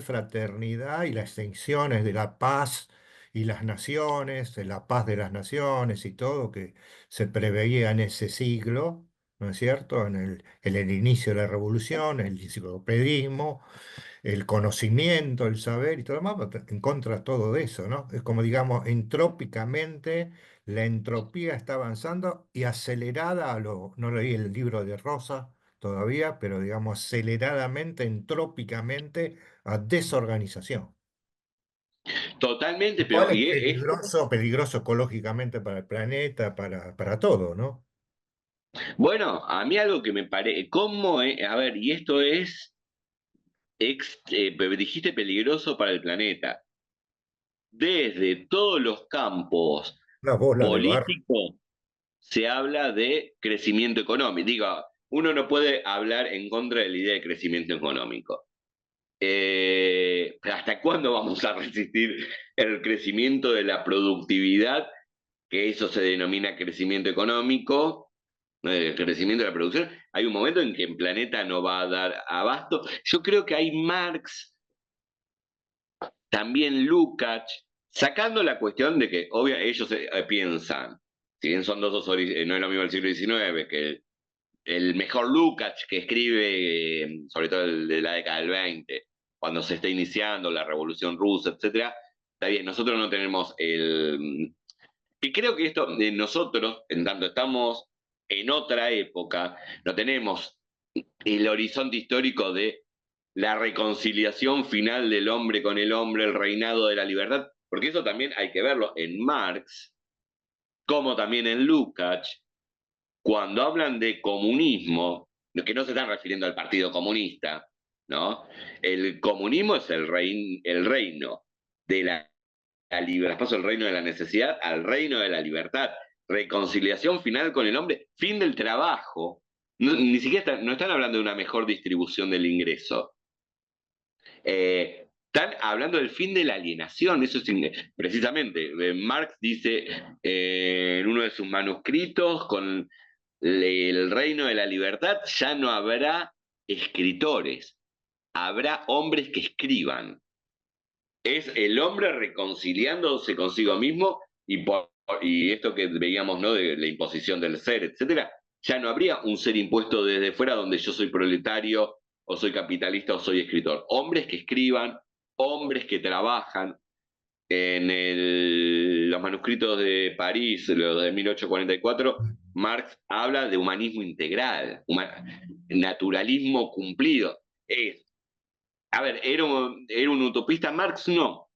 fraternidad y las extensiones de la paz y las naciones, de la paz de las naciones y todo que se preveía en ese siglo, ¿no es cierto? En el inicio de la revolución, el enciclopedismo, el conocimiento, el saber y todo lo demás, en contra de todo eso, ¿no? Es como, digamos, entrópicamente, la entropía está avanzando y acelerada no leí el libro de Rosa todavía, pero digamos, aceleradamente, entrópicamente, a desorganización. Totalmente, Lo pero cual es peligroso, peligroso ecológicamente para el planeta, para todo, ¿no? bueno, a mí algo que me parece, a ver, y esto es, dijiste peligroso para el planeta. Desde todos los campos Una bola de barro. políticos se habla de crecimiento económico. Digo, uno no puede hablar en contra de la idea de crecimiento económico. ¿Hasta cuándo vamos a resistir el crecimiento de la productividad? Que eso se denomina crecimiento económico, el crecimiento de la producción. Hay un momento en que el planeta no va a dar abasto. Yo creo que hay Marx, también Lukács, sacando la cuestión de que, obvio, ellos piensan, si bien son no es lo mismo el siglo XIX, que el mejor Lukács que escribe, sobre todo el de la década del 20, cuando se está iniciando la Revolución Rusa, etcétera, está bien, nosotros no tenemos el... Y creo que esto, nosotros, en tanto estamos en otra época, no tenemos el horizonte histórico de la reconciliación final del hombre con el hombre, el reinado de la libertad, porque eso también hay que verlo en Marx, como también en Lukács. cuando hablan de comunismo, que no se están refiriendo al Partido Comunista, ¿no? El comunismo es el reino de la libertad, paso del reino de la necesidad al reino de la libertad, reconciliación final con el hombre, fin del trabajo. No, ni siquiera no están hablando de una mejor distribución del ingreso. Están hablando del fin de la alienación. Eso es precisamente. Marx dice en uno de sus manuscritos, con el reino de la libertad ya no habrá escritores, habrá hombres que escriban. Es el hombre reconciliándose consigo mismo y esto que veíamos, ¿no? De la imposición del ser, etcétera. Ya no habría un ser impuesto desde fuera donde yo soy proletario o soy capitalista o soy escritor. Hombres que escriban, hombres que trabajan. En los manuscritos de París, los de 1844, Marx habla de humanismo integral, naturalismo cumplido. A ver, ¿era un utopista Marx? No.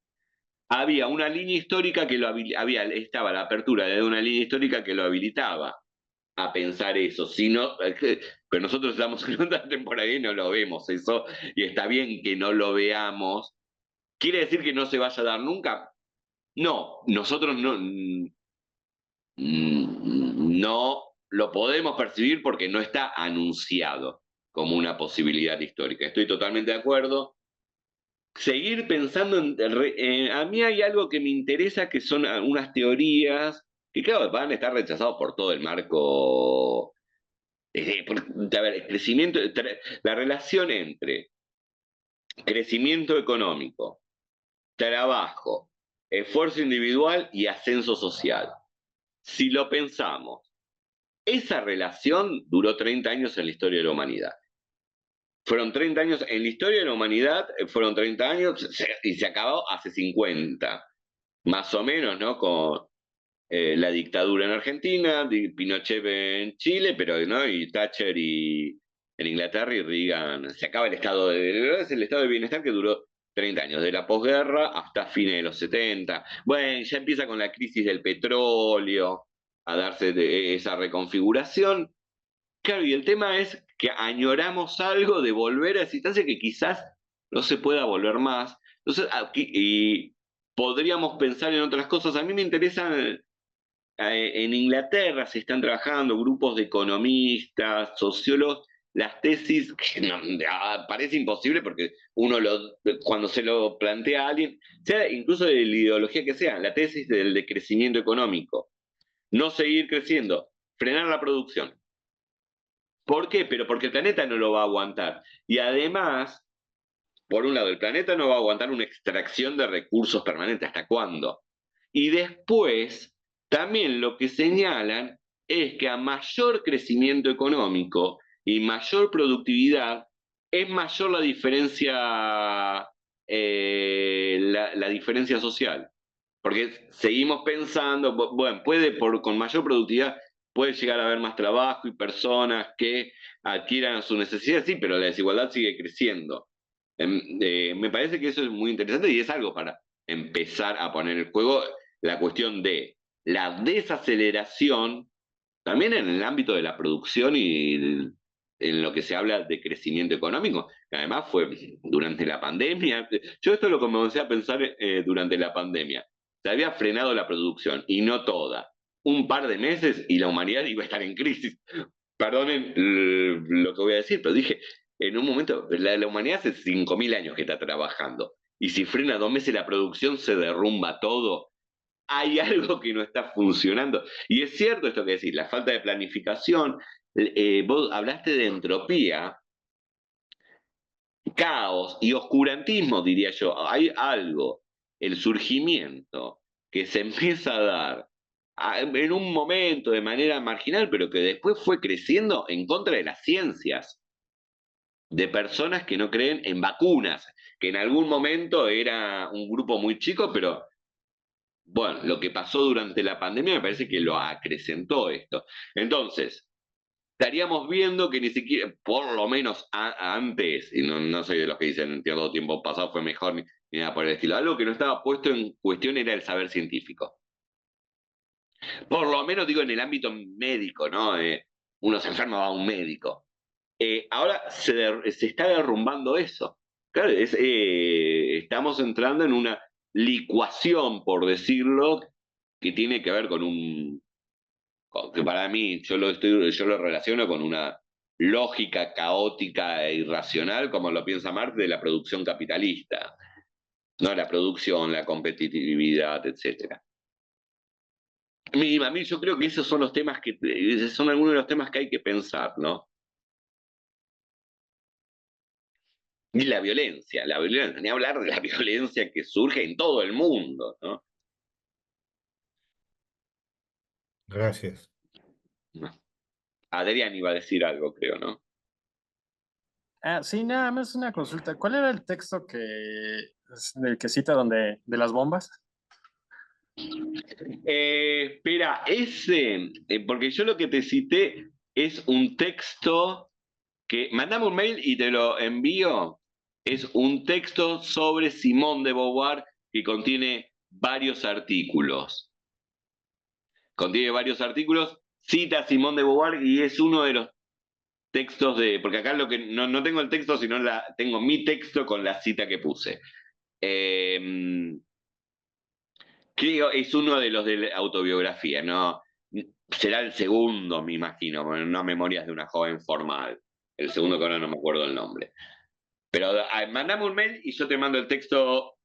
Había una línea histórica que estaba la apertura de una línea histórica que lo habilitaba a pensar eso. Pero nosotros estamos en otra temporada y no lo vemos eso, y está bien que no lo veamos. ¿Quiere decir que no se vaya a dar nunca? No, nosotros no lo podemos percibir porque no está anunciado como una posibilidad histórica. Estoy totalmente de acuerdo. Seguir pensando a mí hay algo que me interesa, que son unas teorías que, claro, van a estar rechazadas por todo el marco. A ver, la relación entre crecimiento económico, trabajo, esfuerzo individual y ascenso social. Si lo pensamos, esa relación duró 30 años en la historia de la humanidad. Fueron 30 años en la historia de la humanidad, fueron 30 años y se acabó hace 50, más o menos, ¿no? Con la dictadura en Argentina, Pinochet en Chile, pero ¿no? Y Thatcher en Inglaterra y Reagan. Se acaba el estado de bienestar que duró 30 años, de la posguerra hasta fines de los 70. Bueno, ya empieza con la crisis del petróleo a darse esa reconfiguración. Claro, y el tema es que añoramos algo de volver a esa instancia que quizás no se pueda volver más. Entonces, y podríamos pensar en otras cosas. A mí me interesan, en Inglaterra se están trabajando grupos de economistas, sociólogos, las tesis, que parece imposible porque cuando se lo plantea a alguien, sea incluso de la ideología que sea, la tesis del decrecimiento económico, no seguir creciendo, frenar la producción. ¿Por qué? Pero porque el planeta no lo va a aguantar. Y además, por un lado, el planeta no va a aguantar una extracción de recursos permanente. ¿Hasta cuándo? Y después, también lo que señalan es que a mayor crecimiento económico y mayor productividad, es mayor la diferencia, la diferencia social. Porque seguimos pensando, bueno, con mayor productividad puede llegar a haber más trabajo y personas que adquieran sus necesidades, sí, pero la desigualdad sigue creciendo. Me parece que eso es muy interesante y es algo para empezar a poner en juego la cuestión de la desaceleración, también en el ámbito de la producción y en lo que se habla de crecimiento económico, que además fue durante la pandemia. Yo esto lo comencé a pensar durante la pandemia. Se había frenado la producción, y no toda. Un par de meses y la humanidad iba a estar en crisis. Perdonen lo que voy a decir, pero dije, en un momento, la humanidad hace 5.000 años que está trabajando, y si frena 2 meses la producción, se derrumba todo. Hay algo que no está funcionando. Y es cierto esto que decís, la falta de planificación. Vos hablaste de entropía, caos y oscurantismo, diría yo. Hay algo, el surgimiento que se empieza a dar en un momento de manera marginal, pero que después fue creciendo en contra de las ciencias, de personas que no creen en vacunas, que en algún momento era un grupo muy chico, pero bueno, lo que pasó durante la pandemia me parece que lo acrecentó esto. Entonces, estaríamos viendo que ni siquiera, por lo menos antes, y no soy de los que dicen que todo tiempo pasado fue mejor ni nada por el estilo, algo que no estaba puesto en cuestión era el saber científico. Por lo menos digo en el ámbito médico, ¿no? uno se enferma, va a un médico. Ahora se está derrumbando eso. Claro, estamos entrando en una licuación, por decirlo, que tiene que ver con que para mí yo lo relaciono con una lógica caótica e irracional, como lo piensa Marx, de la producción capitalista, ¿no? La producción, la competitividad, etcétera. A mí yo creo que esos son los temas son algunos de los temas que hay que pensar, ¿no? Y la violencia, ni hablar de la violencia que surge en todo el mundo, ¿no? Gracias. Adrián iba a decir algo, creo, ¿no? Sí, nada más una consulta. ¿Cuál era el texto del que cita de las bombas? Espera, porque yo lo que te cité es un texto que, mandame un mail y te lo envío. Es un texto sobre Simone de Beauvoir que contiene varios artículos. Cita a Simone de Beauvoir y es uno de los textos porque acá no tengo el texto, sino tengo mi texto con la cita que puse. Creo es uno de los de la autobiografía, ¿no? Será el segundo, me imagino, no Memorias de una joven formal. El segundo que ahora no me acuerdo el nombre. Pero mandame un mail y yo te mando el texto.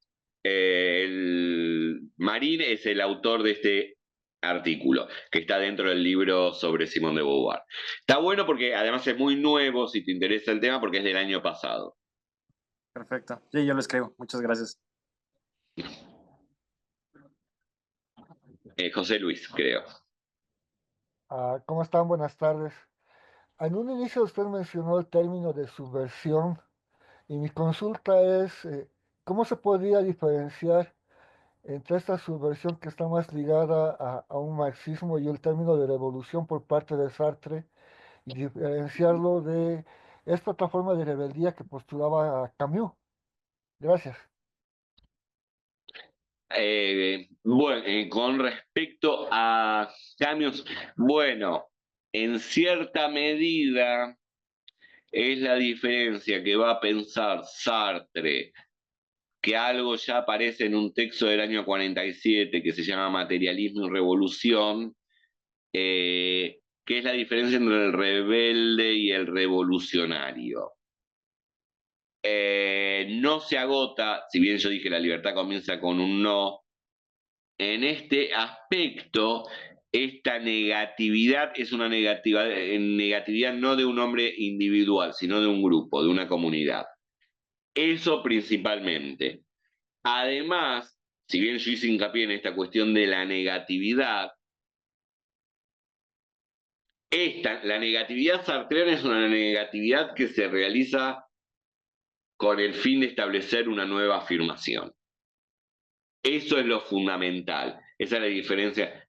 Marín es el autor de este artículo, que está dentro del libro sobre Simone de Beauvoir. Está bueno porque además es muy nuevo, si te interesa el tema, porque es del año pasado. Perfecto. Sí, yo lo escribo. Muchas gracias. José Luis, creo. ¿Cómo están? Buenas tardes. En un inicio usted mencionó el término de subversión y mi consulta es, ¿cómo se podría diferenciar entre esta subversión que está más ligada a un marxismo y el término de revolución por parte de Sartre y diferenciarlo de esta otra forma de rebeldía que postulaba Camus? Gracias. Bueno, con respecto a cambios, bueno, en cierta medida es la diferencia que va a pensar Sartre, que algo ya aparece en un texto del año 47 que se llama Materialismo y Revolución, que es la diferencia entre el rebelde y el revolucionario. No se agota, si bien yo dije la libertad comienza con un no, en este aspecto, esta negatividad es una negatividad no de un hombre individual, sino de un grupo, de una comunidad. Eso principalmente. Además, si bien yo hice hincapié en esta cuestión de la negatividad, la negatividad sartreana es una negatividad que se realiza con el fin de establecer una nueva afirmación. Eso es lo fundamental. Esa es la diferencia.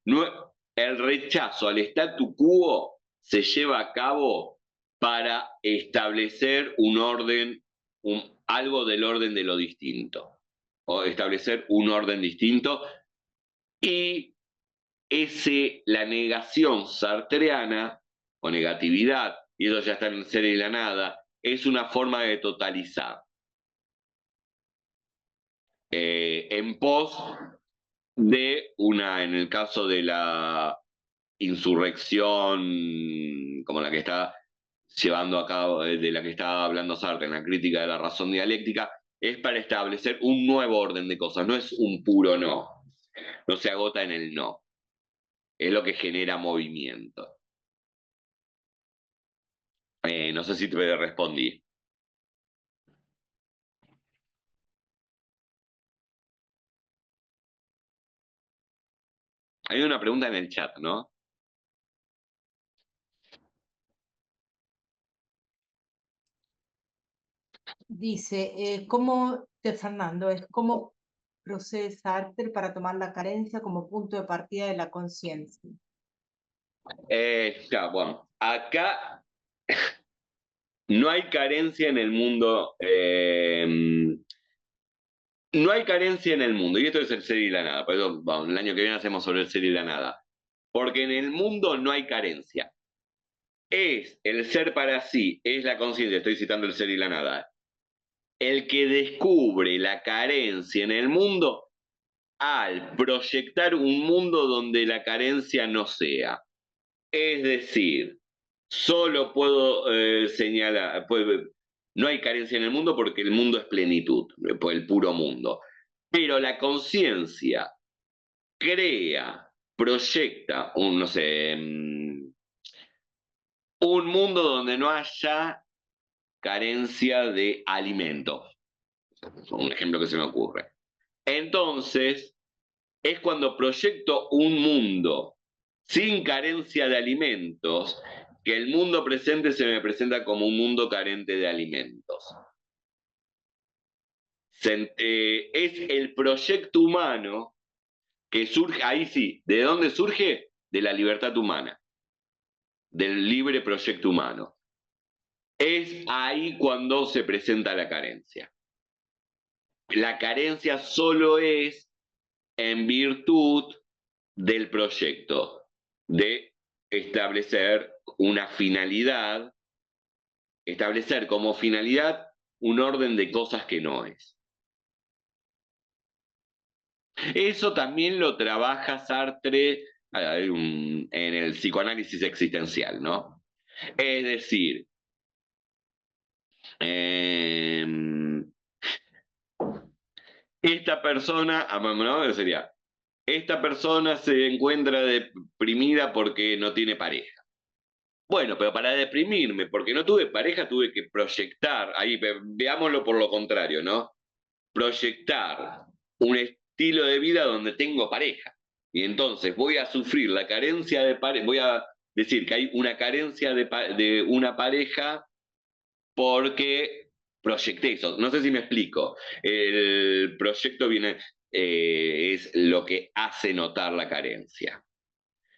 El rechazo al statu quo se lleva a cabo para establecer un orden, algo del orden de lo distinto, o establecer un orden distinto, y la negación sartreana, o negatividad, y eso ya está en el ser y la nada, es una forma de totalizar. En pos de en el caso de la insurrección, como la que está llevando a cabo, de la que está hablando Sartre en la crítica de la razón dialéctica, es para establecer un nuevo orden de cosas, no es un puro no, no se agota en el no, es lo que genera movimiento. No sé si te respondí. Hay una pregunta en el chat, ¿no? Dice, de Fernando, ¿cómo procede Sartre para tomar la carencia como punto de partida de la conciencia? Claro, bueno, acá no hay carencia en el mundo. No hay carencia en el mundo, y esto es el ser y la nada. Por eso, bueno, el año que viene hacemos sobre el ser y la nada. Porque en el mundo no hay carencia. Es el ser para sí, es la conciencia, estoy citando el ser y la nada, el que descubre la carencia en el mundo al proyectar un mundo donde la carencia no sea. Es decir, solo puedo señalar, no hay carencia en el mundo porque el mundo es plenitud, el puro mundo. Pero la conciencia crea, proyecta un, no sé, un mundo donde no haya carencia de alimentos. Un ejemplo que se me ocurre. Entonces, es cuando proyecto un mundo sin carencia de alimentos, que el mundo presente se me presenta como un mundo carente de alimentos. Es el proyecto humano que surge, ahí sí, ¿de dónde surge? De la libertad humana, del libre proyecto humano. Es ahí cuando se presenta la carencia. La carencia solo es en virtud del proyecto, de establecer una finalidad, establecer como finalidad un orden de cosas que no es. Eso también lo trabaja Sartre en el psicoanálisis existencial, ¿no? Es decir, esta persona, ¿no? Sería, esta persona se encuentra deprimida porque no tiene pareja. Bueno, pero para deprimirme, porque no tuve pareja, tuve que proyectar, ahí veámoslo por lo contrario, ¿no? Proyectar un estilo de vida donde tengo pareja. Y entonces voy a sufrir la carencia de pareja, voy a decir que hay una carencia de una pareja porque proyecté eso. No sé si me explico. El proyecto viene, es lo que hace notar la carencia,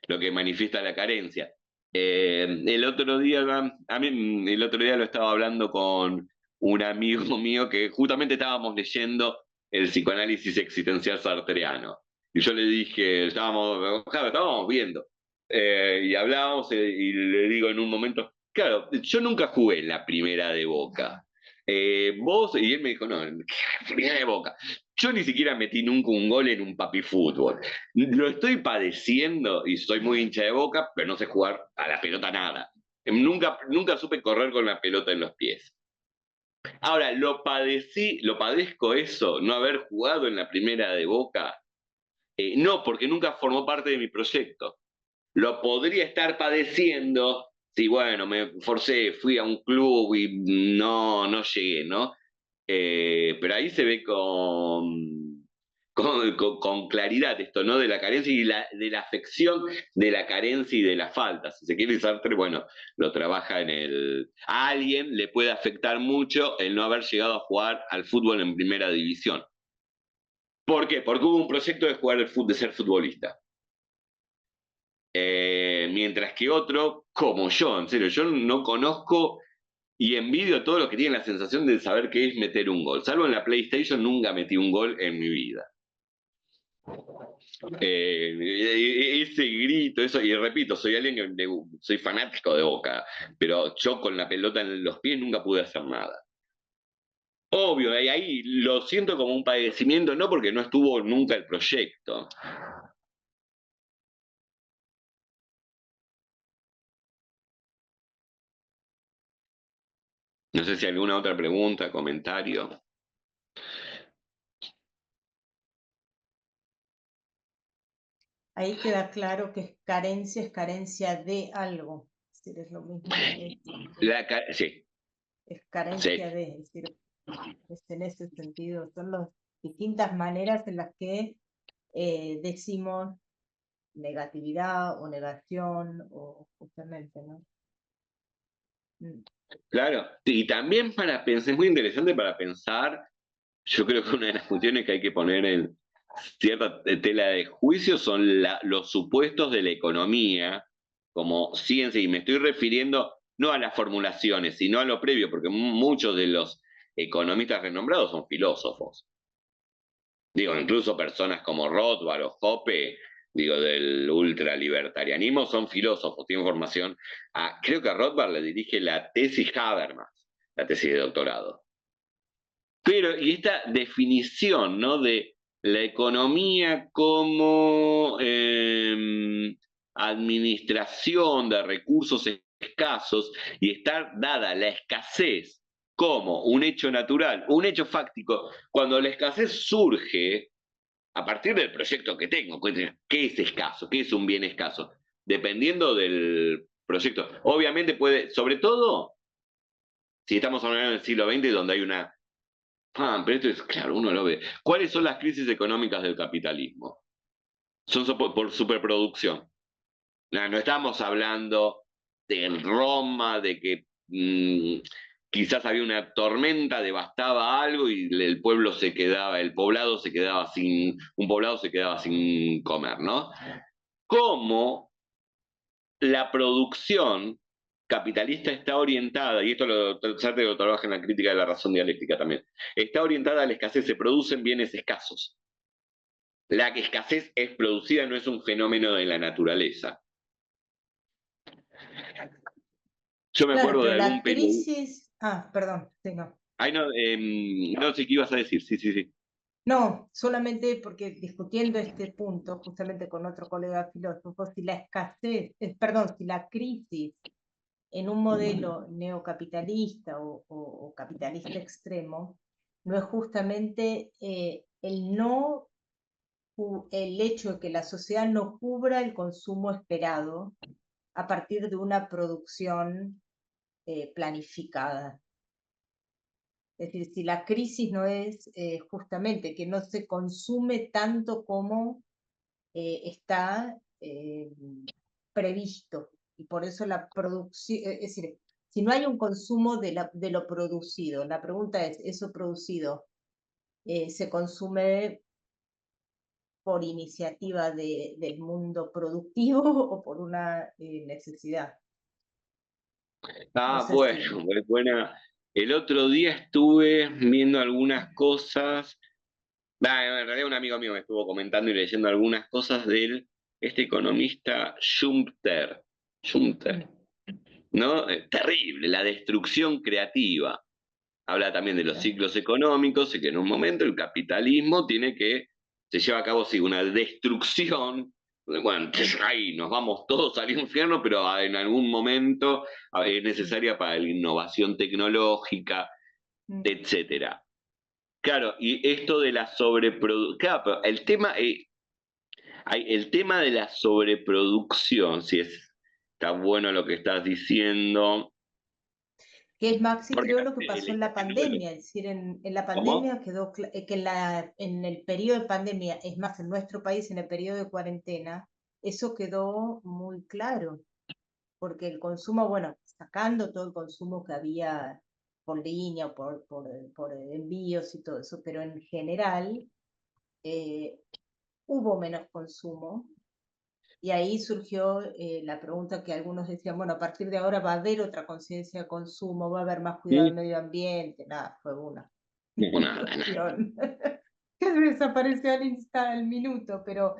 lo que manifiesta la carencia. El otro día lo estaba hablando con un amigo mío que justamente estábamos leyendo el psicoanálisis existencial sartreano. Y yo le dije, estábamos viendo, y hablábamos, y le digo en un momento, claro, yo nunca jugué en la primera de Boca. Vos, y él me dijo, no, primera de Boca. Yo ni siquiera metí nunca un gol en un papi fútbol. Lo estoy padeciendo y soy muy hincha de Boca, pero no sé jugar a la pelota nada. Nunca supe correr con la pelota en los pies. Ahora, lo padezco eso, no haber jugado en la primera de Boca. No, porque nunca formó parte de mi proyecto. Lo podría estar padeciendo si, bueno, me forcé, fui a un club y no llegué, ¿no? Pero ahí se ve con claridad esto, ¿no? De la carencia y de la afección de la carencia y de la falta. Si se quiere, Sartre, bueno, lo trabaja en el... A alguien le puede afectar mucho el no haber llegado a jugar al fútbol en primera división. ¿Por qué? Porque hubo un proyecto de ser futbolista. Mientras que otro, como yo, en serio, yo no conozco y envidio a todos los que tienen la sensación de saber qué es meter un gol. Salvo en la PlayStation, nunca metí un gol en mi vida. Ese grito, eso, y repito, soy alguien que soy fanático de Boca, pero yo con la pelota en los pies nunca pude hacer nada. Obvio, y ahí lo siento como un padecimiento, no porque no estuvo nunca el proyecto. No sé si hay alguna otra pregunta, comentario. Ahí queda claro que es carencia de algo. Es decir, es lo mismo que Sí. es carencia Sí. de, es decir, es en ese sentido. Son las distintas maneras en las que decimos negatividad o negación o justamente, ¿no? Claro, y también para pensar, es muy interesante para pensar, yo creo que una de las cuestiones que hay que poner en cierta tela de juicio son los supuestos de la economía como ciencia, y me estoy refiriendo no a las formulaciones, sino a lo previo, porque muchos de los economistas renombrados son filósofos. Digo, incluso personas como Rothbard o Hoppe digo, del ultralibertarianismo, son filósofos, tienen formación. Creo que a Rothbard le dirige la tesis Habermas, la tesis de doctorado. Pero, y esta definición, ¿no? De la economía como administración de recursos escasos y estar dada la escasez como un hecho natural, un hecho fáctico, cuando la escasez surge a partir del proyecto que tengo, ¿qué es escaso? ¿Qué es un bien escaso? Dependiendo del proyecto. Obviamente puede, sobre todo, si estamos hablando del siglo XX, donde hay una... pero esto es claro, uno lo ve. ¿Cuáles son las crisis económicas del capitalismo? Son por superproducción. No estamos hablando de Roma, de que quizás había una tormenta, devastaba algo y el pueblo se quedaba, el poblado se quedaba sin, un poblado se quedaba sin comer, ¿no? Cómo la producción capitalista está orientada, y esto Sartre lo trabaja en la crítica de la razón dialéctica también, está orientada a la escasez, se producen bienes escasos. La escasez es producida, no es un fenómeno de la naturaleza. Yo me Claro, acuerdo de pero algún la periodista. crisis... Ah, perdón, sí, no. Ay, no, no sé qué ibas a decir, sí, sí, sí. No, solamente porque discutiendo este punto, justamente con otro colega filósofo, si la escasez, perdón, si la crisis en un modelo neocapitalista o capitalista extremo, no es justamente el hecho de que la sociedad no cubra el consumo esperado a partir de una producción planificada. Es decir, si la crisis no es justamente que no se consume tanto como está previsto, y por eso la producción, es decir, si no hay un consumo de lo producido, la pregunta es, ¿eso producido se consume por iniciativa del mundo productivo o por una necesidad? No sé Bueno, si... buena. El otro día estuve viendo algunas cosas. En realidad un amigo mío me estuvo comentando y leyendo algunas cosas de este economista Schumpeter, ¿no? Terrible, la destrucción creativa. Habla también de los ciclos económicos y que en un momento el capitalismo se lleva a cabo sí, una destrucción. Bueno, ahí nos vamos todos al infierno, pero en algún momento es necesaria para la innovación tecnológica, etcétera. Claro, y esto de la sobreproducción, claro, pero el tema de la sobreproducción, si está bueno lo que estás diciendo, Que es, Maxi, porque creo lo que pasó en la fenómeno, pandemia, es decir, en la ¿cómo? pandemia quedó que en el periodo de pandemia, es más, en nuestro país, en el periodo de cuarentena, eso quedó muy claro, porque el consumo, bueno, sacando todo el consumo que había por línea, por envíos y todo eso, pero en general eh, hubo menos consumo. Y ahí surgió la pregunta que algunos decían, bueno, a partir de ahora va a haber otra conciencia de consumo, va a haber más cuidado del Sí, medio ambiente. Nada, fue una no, nada, nada. cuestión que desapareció al minuto, pero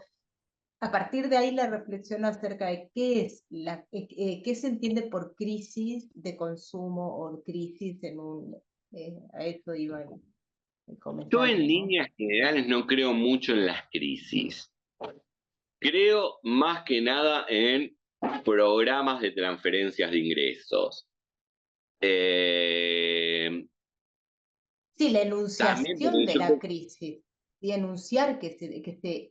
a partir de ahí la reflexión acerca de qué se entiende por crisis de consumo o crisis a eso iba el Yo en comentario, ¿no? líneas generales no creo mucho en las crisis. Creo más que nada en programas de transferencias de ingresos. Eh, Sí, la también enunciación porque de yo la crisis y enunciar que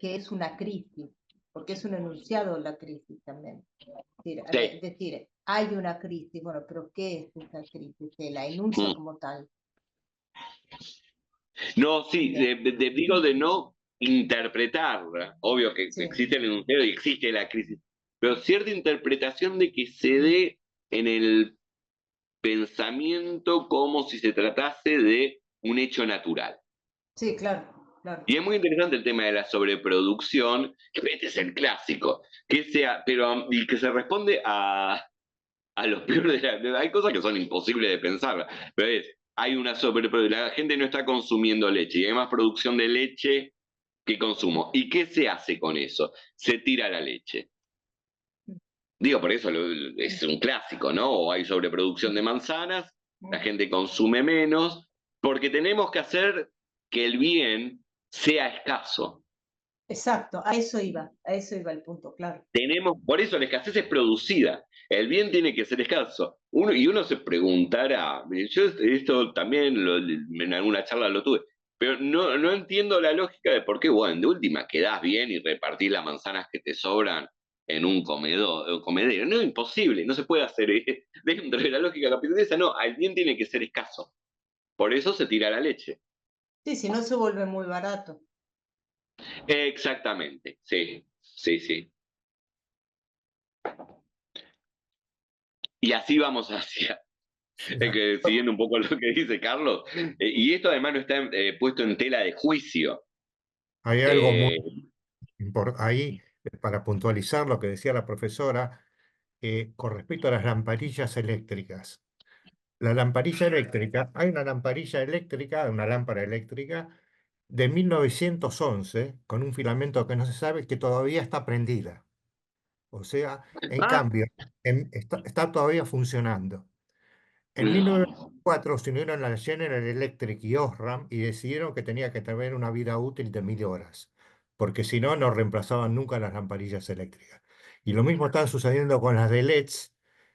es una crisis, porque es un enunciado la crisis también. Es sí, decir, hay una crisis, bueno, pero ¿qué es esa crisis? Se la enuncia mm. como tal. No, sí, Bien, digo de no interpretarla. Obvio que sí, existe el enunciado y existe la crisis, pero cierta interpretación de que se dé en el pensamiento como si se tratase de un hecho natural. sí, claro, claro. Y es muy interesante el tema de la sobreproducción, que este es el clásico, pero y que se responde a los peores hay cosas que son imposibles de pensar, pero hay una sobreproducción, la gente no está consumiendo leche, y hay más producción de leche que consumo. ¿Y qué se hace con eso? Se tira la leche. Digo, por eso es un clásico, ¿no? O hay sobreproducción de manzanas, la gente consume menos, porque tenemos que hacer que el bien sea escaso. Exacto, a eso iba el punto, claro. Por eso la escasez es producida. El bien tiene que ser escaso. Uno se preguntará, yo esto también en alguna charla lo tuve, pero no entiendo la lógica de por qué, bueno, de última quedás bien y repartís las manzanas que te sobran en un comedero. No, es imposible, no se puede hacer dentro de la lógica capitalista, no, el bien tiene que ser escaso. Por eso se tira la leche. Sí, si no se vuelve muy barato. Exactamente, sí, sí, sí. Y así vamos hacia, siguiendo un poco lo que dice Carlos, y esto además no está puesto en tela de juicio. Hay algo muy Eh, ahí, para puntualizar lo que decía la profesora, con respecto a las lamparillas eléctricas. La lamparilla eléctrica, hay una lamparilla eléctrica, una lámpara eléctrica de 1911, con un filamento que no se sabe, que todavía está prendida. O sea, en ah, cambio, está todavía funcionando. En no, 1904 se unieron a la General Electric y Osram y decidieron que tenía que tener una vida útil de 1000 horas, porque si no, no reemplazaban nunca las lamparillas eléctricas. Y lo mismo está sucediendo con las de LEDs,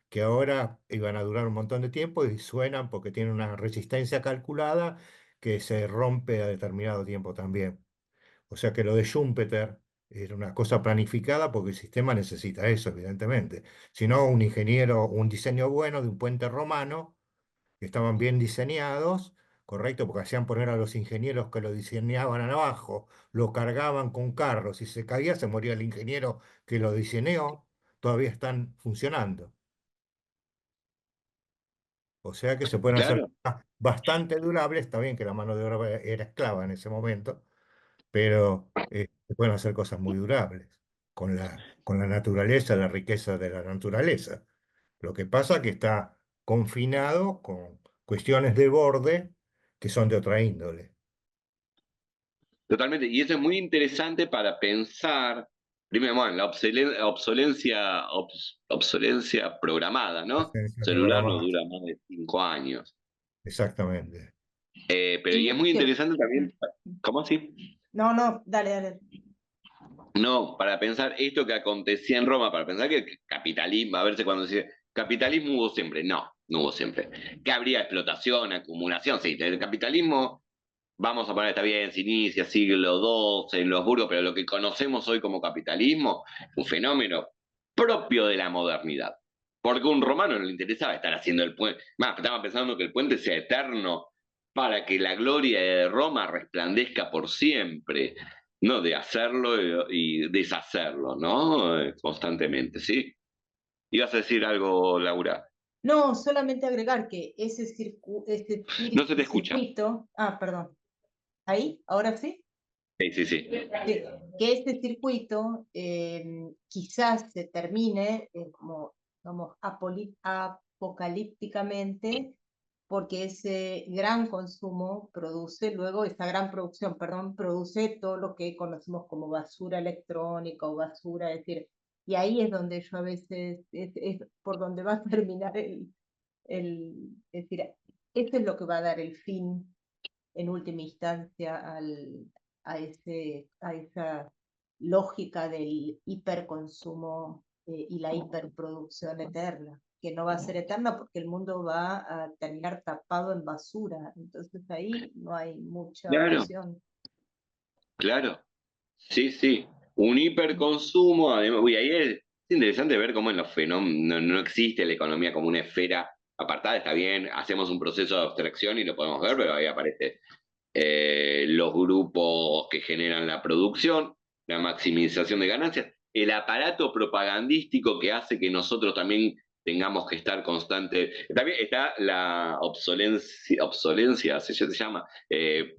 que ahora iban a durar un montón de tiempo y suenan porque tienen una resistencia calculada que se rompe a determinado tiempo también. O sea que lo de Schumpeter era una cosa planificada porque el sistema necesita eso, evidentemente. Si no, un ingeniero, un diseño bueno de un puente romano, que estaban bien diseñados, correcto, porque hacían poner a los ingenieros que lo diseñaban abajo, lo cargaban con carros, si se caía se moría el ingeniero que lo diseñó, todavía están funcionando. O sea que se pueden hacer claro, cosas bastante durables, está bien que la mano de obra era esclava en ese momento, pero se pueden hacer cosas muy durables con la naturaleza, la riqueza de la naturaleza. Lo que pasa es que está confinado con cuestiones de borde que son de otra índole. totalmente. Y eso es muy interesante para pensar, primero, bueno, la obsolencia programada, ¿no? Presencia Celular no programada. dura más de 5 años. Exactamente. Pero y es Y muy que, interesante también, ¿cómo así? no, dale. No, para pensar esto que acontecía en Roma, para pensar que el capitalismo, a verse cuando dice, capitalismo hubo siempre, no hubo siempre. Que habría explotación, acumulación, sí, el capitalismo, vamos a poner, está bien, se inicia siglo XII en los burgos, pero lo que conocemos hoy como capitalismo, un fenómeno propio de la modernidad. Porque a un romano no le interesaba estar haciendo el puente, más, estaba pensando que el puente sea eterno para que la gloria de Roma resplandezca por siempre, no de hacerlo y deshacerlo, ¿no? Constantemente, ¿sí? ¿Ibas a decir algo, Laura? No, solamente agregar que ese No se te escucha. circuito, perdón, ahí, ahora sí. Sí, sí, sí. Que este circuito quizás se termine como, vamos, apocalípticamente, porque ese gran consumo produce, luego esa gran producción, perdón, produce todo lo que conocemos como basura electrónica o basura, es decir, y ahí es donde yo a veces, es por donde va a terminar es decir, eso es lo que va a dar el fin en última instancia a esa lógica del hiperconsumo y la hiperproducción eterna, que no va a ser eterna porque el mundo va a terminar tapado en basura, entonces ahí no hay mucha Claro, opción. claro. Sí, sí. Un hiperconsumo, además, uy, ahí es interesante ver cómo en los fenómenos no existe la economía como una esfera apartada, está bien, hacemos un proceso de abstracción y lo podemos ver, pero ahí aparece los grupos que generan la producción, la maximización de ganancias, el aparato propagandístico que hace que nosotros también tengamos que estar constante. También está la obsolencia se llama,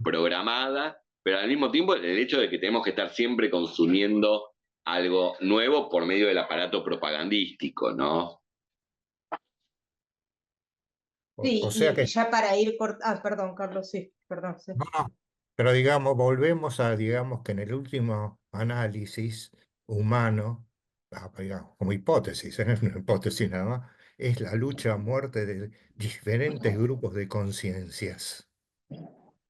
programada, pero al mismo tiempo el hecho de que tenemos que estar siempre consumiendo algo nuevo por medio del aparato propagandístico, ¿no? O Sí, sea y que, ya para ir perdón, Carlos, sí, perdón, sí. no, no, Pero digamos, volvemos a, digamos, que en el último análisis humano, digamos, como hipótesis, no es una hipótesis nada más, es la lucha a muerte de diferentes grupos de conciencias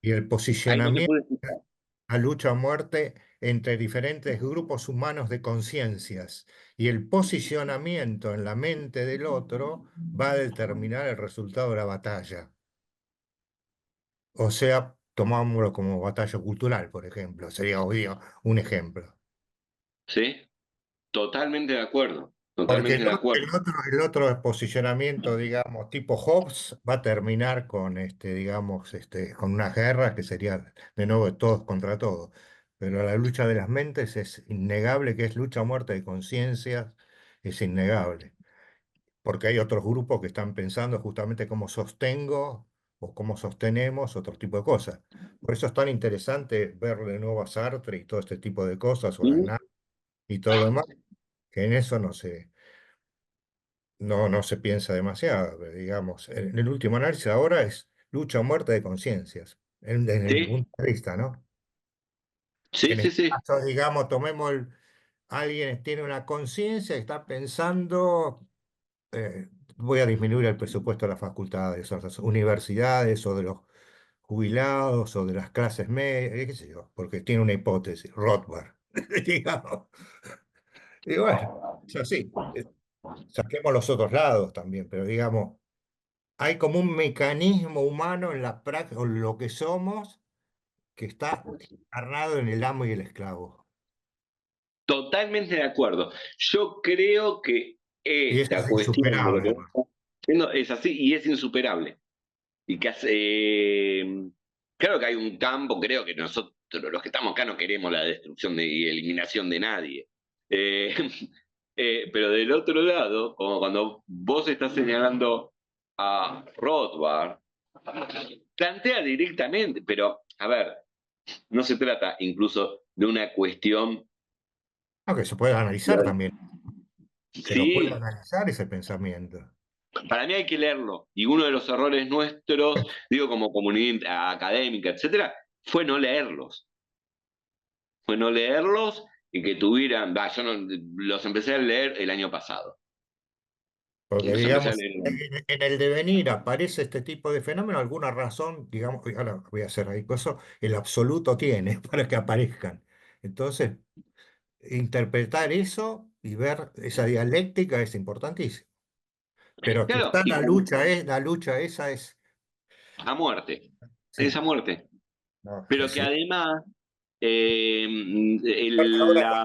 y el Ahí no te posicionamiento pude escuchar. a lucha a muerte entre diferentes grupos humanos de conciencias y el posicionamiento en la mente del otro va a determinar el resultado de la batalla. O sea, tomámoslo como batalla cultural, por ejemplo, sería obvio un ejemplo. ¿Sí? Totalmente de acuerdo. Porque Totalmente de acuerdo. el otro posicionamiento, digamos, tipo Hobbes, va a terminar con, digamos, con una guerra que sería de nuevo de todos contra todos. Pero la lucha de las mentes es innegable, que es lucha a muerte de conciencias, es innegable. Porque hay otros grupos que están pensando justamente cómo sostengo o cómo sostenemos otro tipo de cosas. Por eso es tan interesante ver de nuevo a Sartre y todo este tipo de cosas, o ¿Mm? la y todo lo demás, que en eso no se piensa demasiado, pero digamos. En el último análisis ahora es lucha o muerte de conciencias, desde mi Sí, punto de vista, ¿no? sí, En sí, este sí. caso, digamos, alguien tiene una conciencia y está pensando, voy a disminuir el presupuesto de las facultades, o de las universidades, o de los jubilados, o de las clases medias, qué sé yo, porque tiene una hipótesis, Rothbard, digamos. Y bueno, es así. Saquemos los otros lados también, pero digamos, hay como un mecanismo humano en la práctica, o lo que somos, que está encarnado en el amo y el esclavo. Totalmente de acuerdo. Yo creo que Y eso esta es cuestión de lo insuperable, que además. no, es así y es insuperable. Y que claro que hay un campo, creo que nosotros, los que estamos acá, no queremos la destrucción y eliminación de nadie. Eh, pero del otro lado, como cuando vos estás señalando a Rothbard, plantea directamente, pero a ver, no se trata incluso de una cuestión. Aunque se puede analizar también, se lo puede Sí, analizar ese pensamiento. para mí hay que leerlo. Y uno de los errores nuestros, digo, como comunidad académica, etcétera, fue no leerlos. Fue no leerlos y que tuvieran. Yo no, los empecé a leer el año pasado. Porque, Los empecé a digamos, leer. en el devenir aparece este tipo de fenómeno, alguna razón, digamos, y ahora voy a hacer ahí cosas, el absoluto tiene para que aparezcan. Entonces, interpretar eso y ver esa dialéctica es importantísimo. Pero que Claro, está y la lucha esa es, a muerte. sí, Esa muerte. no, Pero que sí. además, Ahora, la,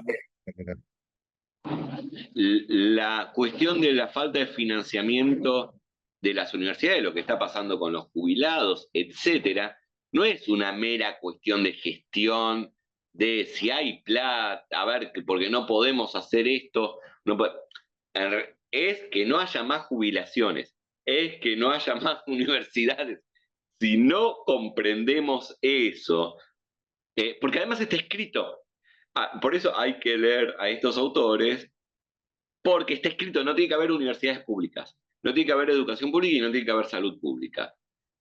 la cuestión de la falta de financiamiento de las universidades, lo que está pasando con los jubilados, etcétera, no es una mera cuestión de gestión, de si hay plata, a ver, porque no podemos hacer esto, no es que no haya más jubilaciones, es que no haya más universidades. Si no comprendemos eso, porque además está escrito, por eso hay que leer a estos autores porque está escrito, no tiene que haber universidades públicas, no tiene que haber educación pública y no tiene que haber salud pública.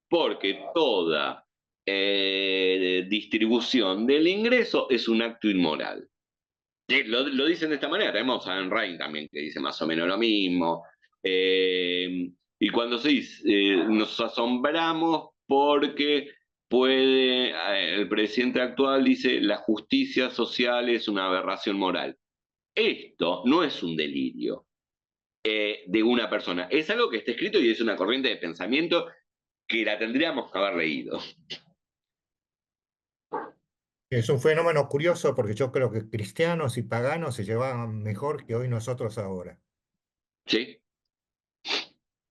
Porque toda distribución del ingreso es un acto inmoral. Lo dicen de esta manera. Tenemos a Ayn Rand también, que dice más o menos lo mismo. Y cuando se dice, nos asombramos porque el presidente actual dice, la justicia social es una aberración moral. Esto no es un delirio de una persona. Es algo que está escrito y es una corriente de pensamiento que la tendríamos que haber leído. es un fenómeno curioso porque yo creo que cristianos y paganos se llevaban mejor que hoy nosotros ahora. ¿Sí?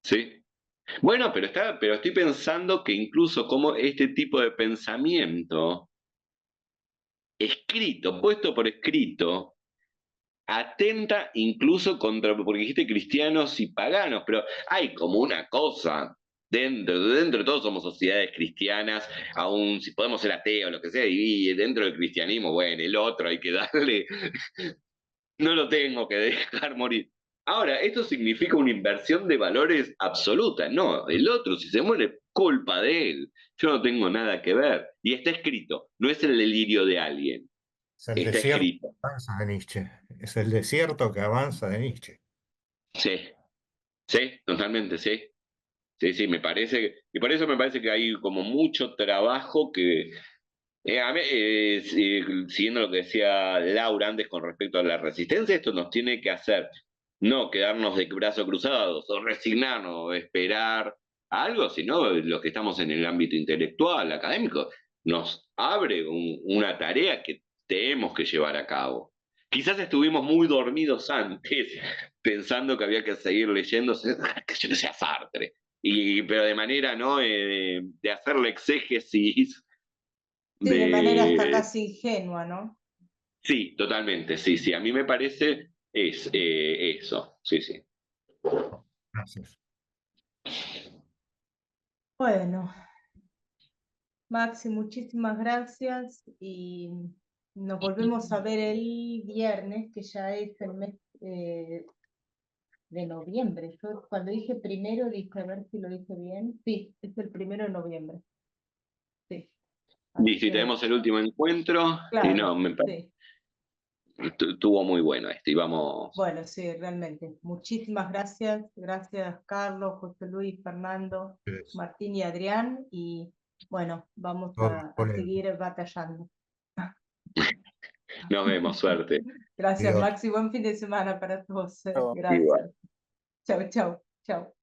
¿Sí? Bueno, pero estoy pensando que incluso como este tipo de pensamiento, escrito, puesto por escrito, atenta incluso contra, porque dijiste cristianos y paganos, pero hay como una cosa, dentro de todos somos sociedades cristianas, aún si podemos ser ateos, lo que sea, y dentro del cristianismo, bueno, el otro hay que darle, no lo tengo que dejar morir. Ahora, esto significa una inversión de valores absoluta. No, el otro, si se muere, culpa de él. Yo no tengo nada que ver. Y está escrito, no es el delirio de alguien. Es el Está desierto escrito. que avanza de Nietzsche. Es el desierto que avanza de Nietzsche. Sí, sí, totalmente, sí. Sí, sí, me parece, y por eso me parece que hay como mucho trabajo que, siguiendo lo que decía Laura antes con respecto a la resistencia, esto nos tiene que hacer no quedarnos de brazos cruzados o resignarnos o esperar algo, sino los que estamos en el ámbito intelectual, académico, nos abre una tarea que tenemos que llevar a cabo. Quizás estuvimos muy dormidos antes, pensando que había que seguir leyendo, que yo no sea Sartre, pero de manera, ¿no? De hacer la exégesis Sí, de manera hasta de... casi ingenua, ¿no? Sí, totalmente, sí, sí, a mí me parece es eso, sí, sí. Gracias. Bueno, Maxi, muchísimas gracias y nos volvemos a ver el viernes, que ya es el mes de noviembre. Yo cuando dije primero dije a ver si lo dije bien. Sí, es el 1 de noviembre. Sí. Y Así si que, tenemos el último encuentro, y claro, no, sí. estuvo muy bueno esto, y vamos, Bueno, sí, realmente. Muchísimas gracias. Gracias, Carlos, José Luis, Fernando, Es Martín y Adrián. Y bueno, vamos todo a colega. seguir batallando. nos vemos, suerte. Gracias, Dios. Maxi. Buen fin de semana para todos. Chao. Igual. Gracias. Chau, chau, chau.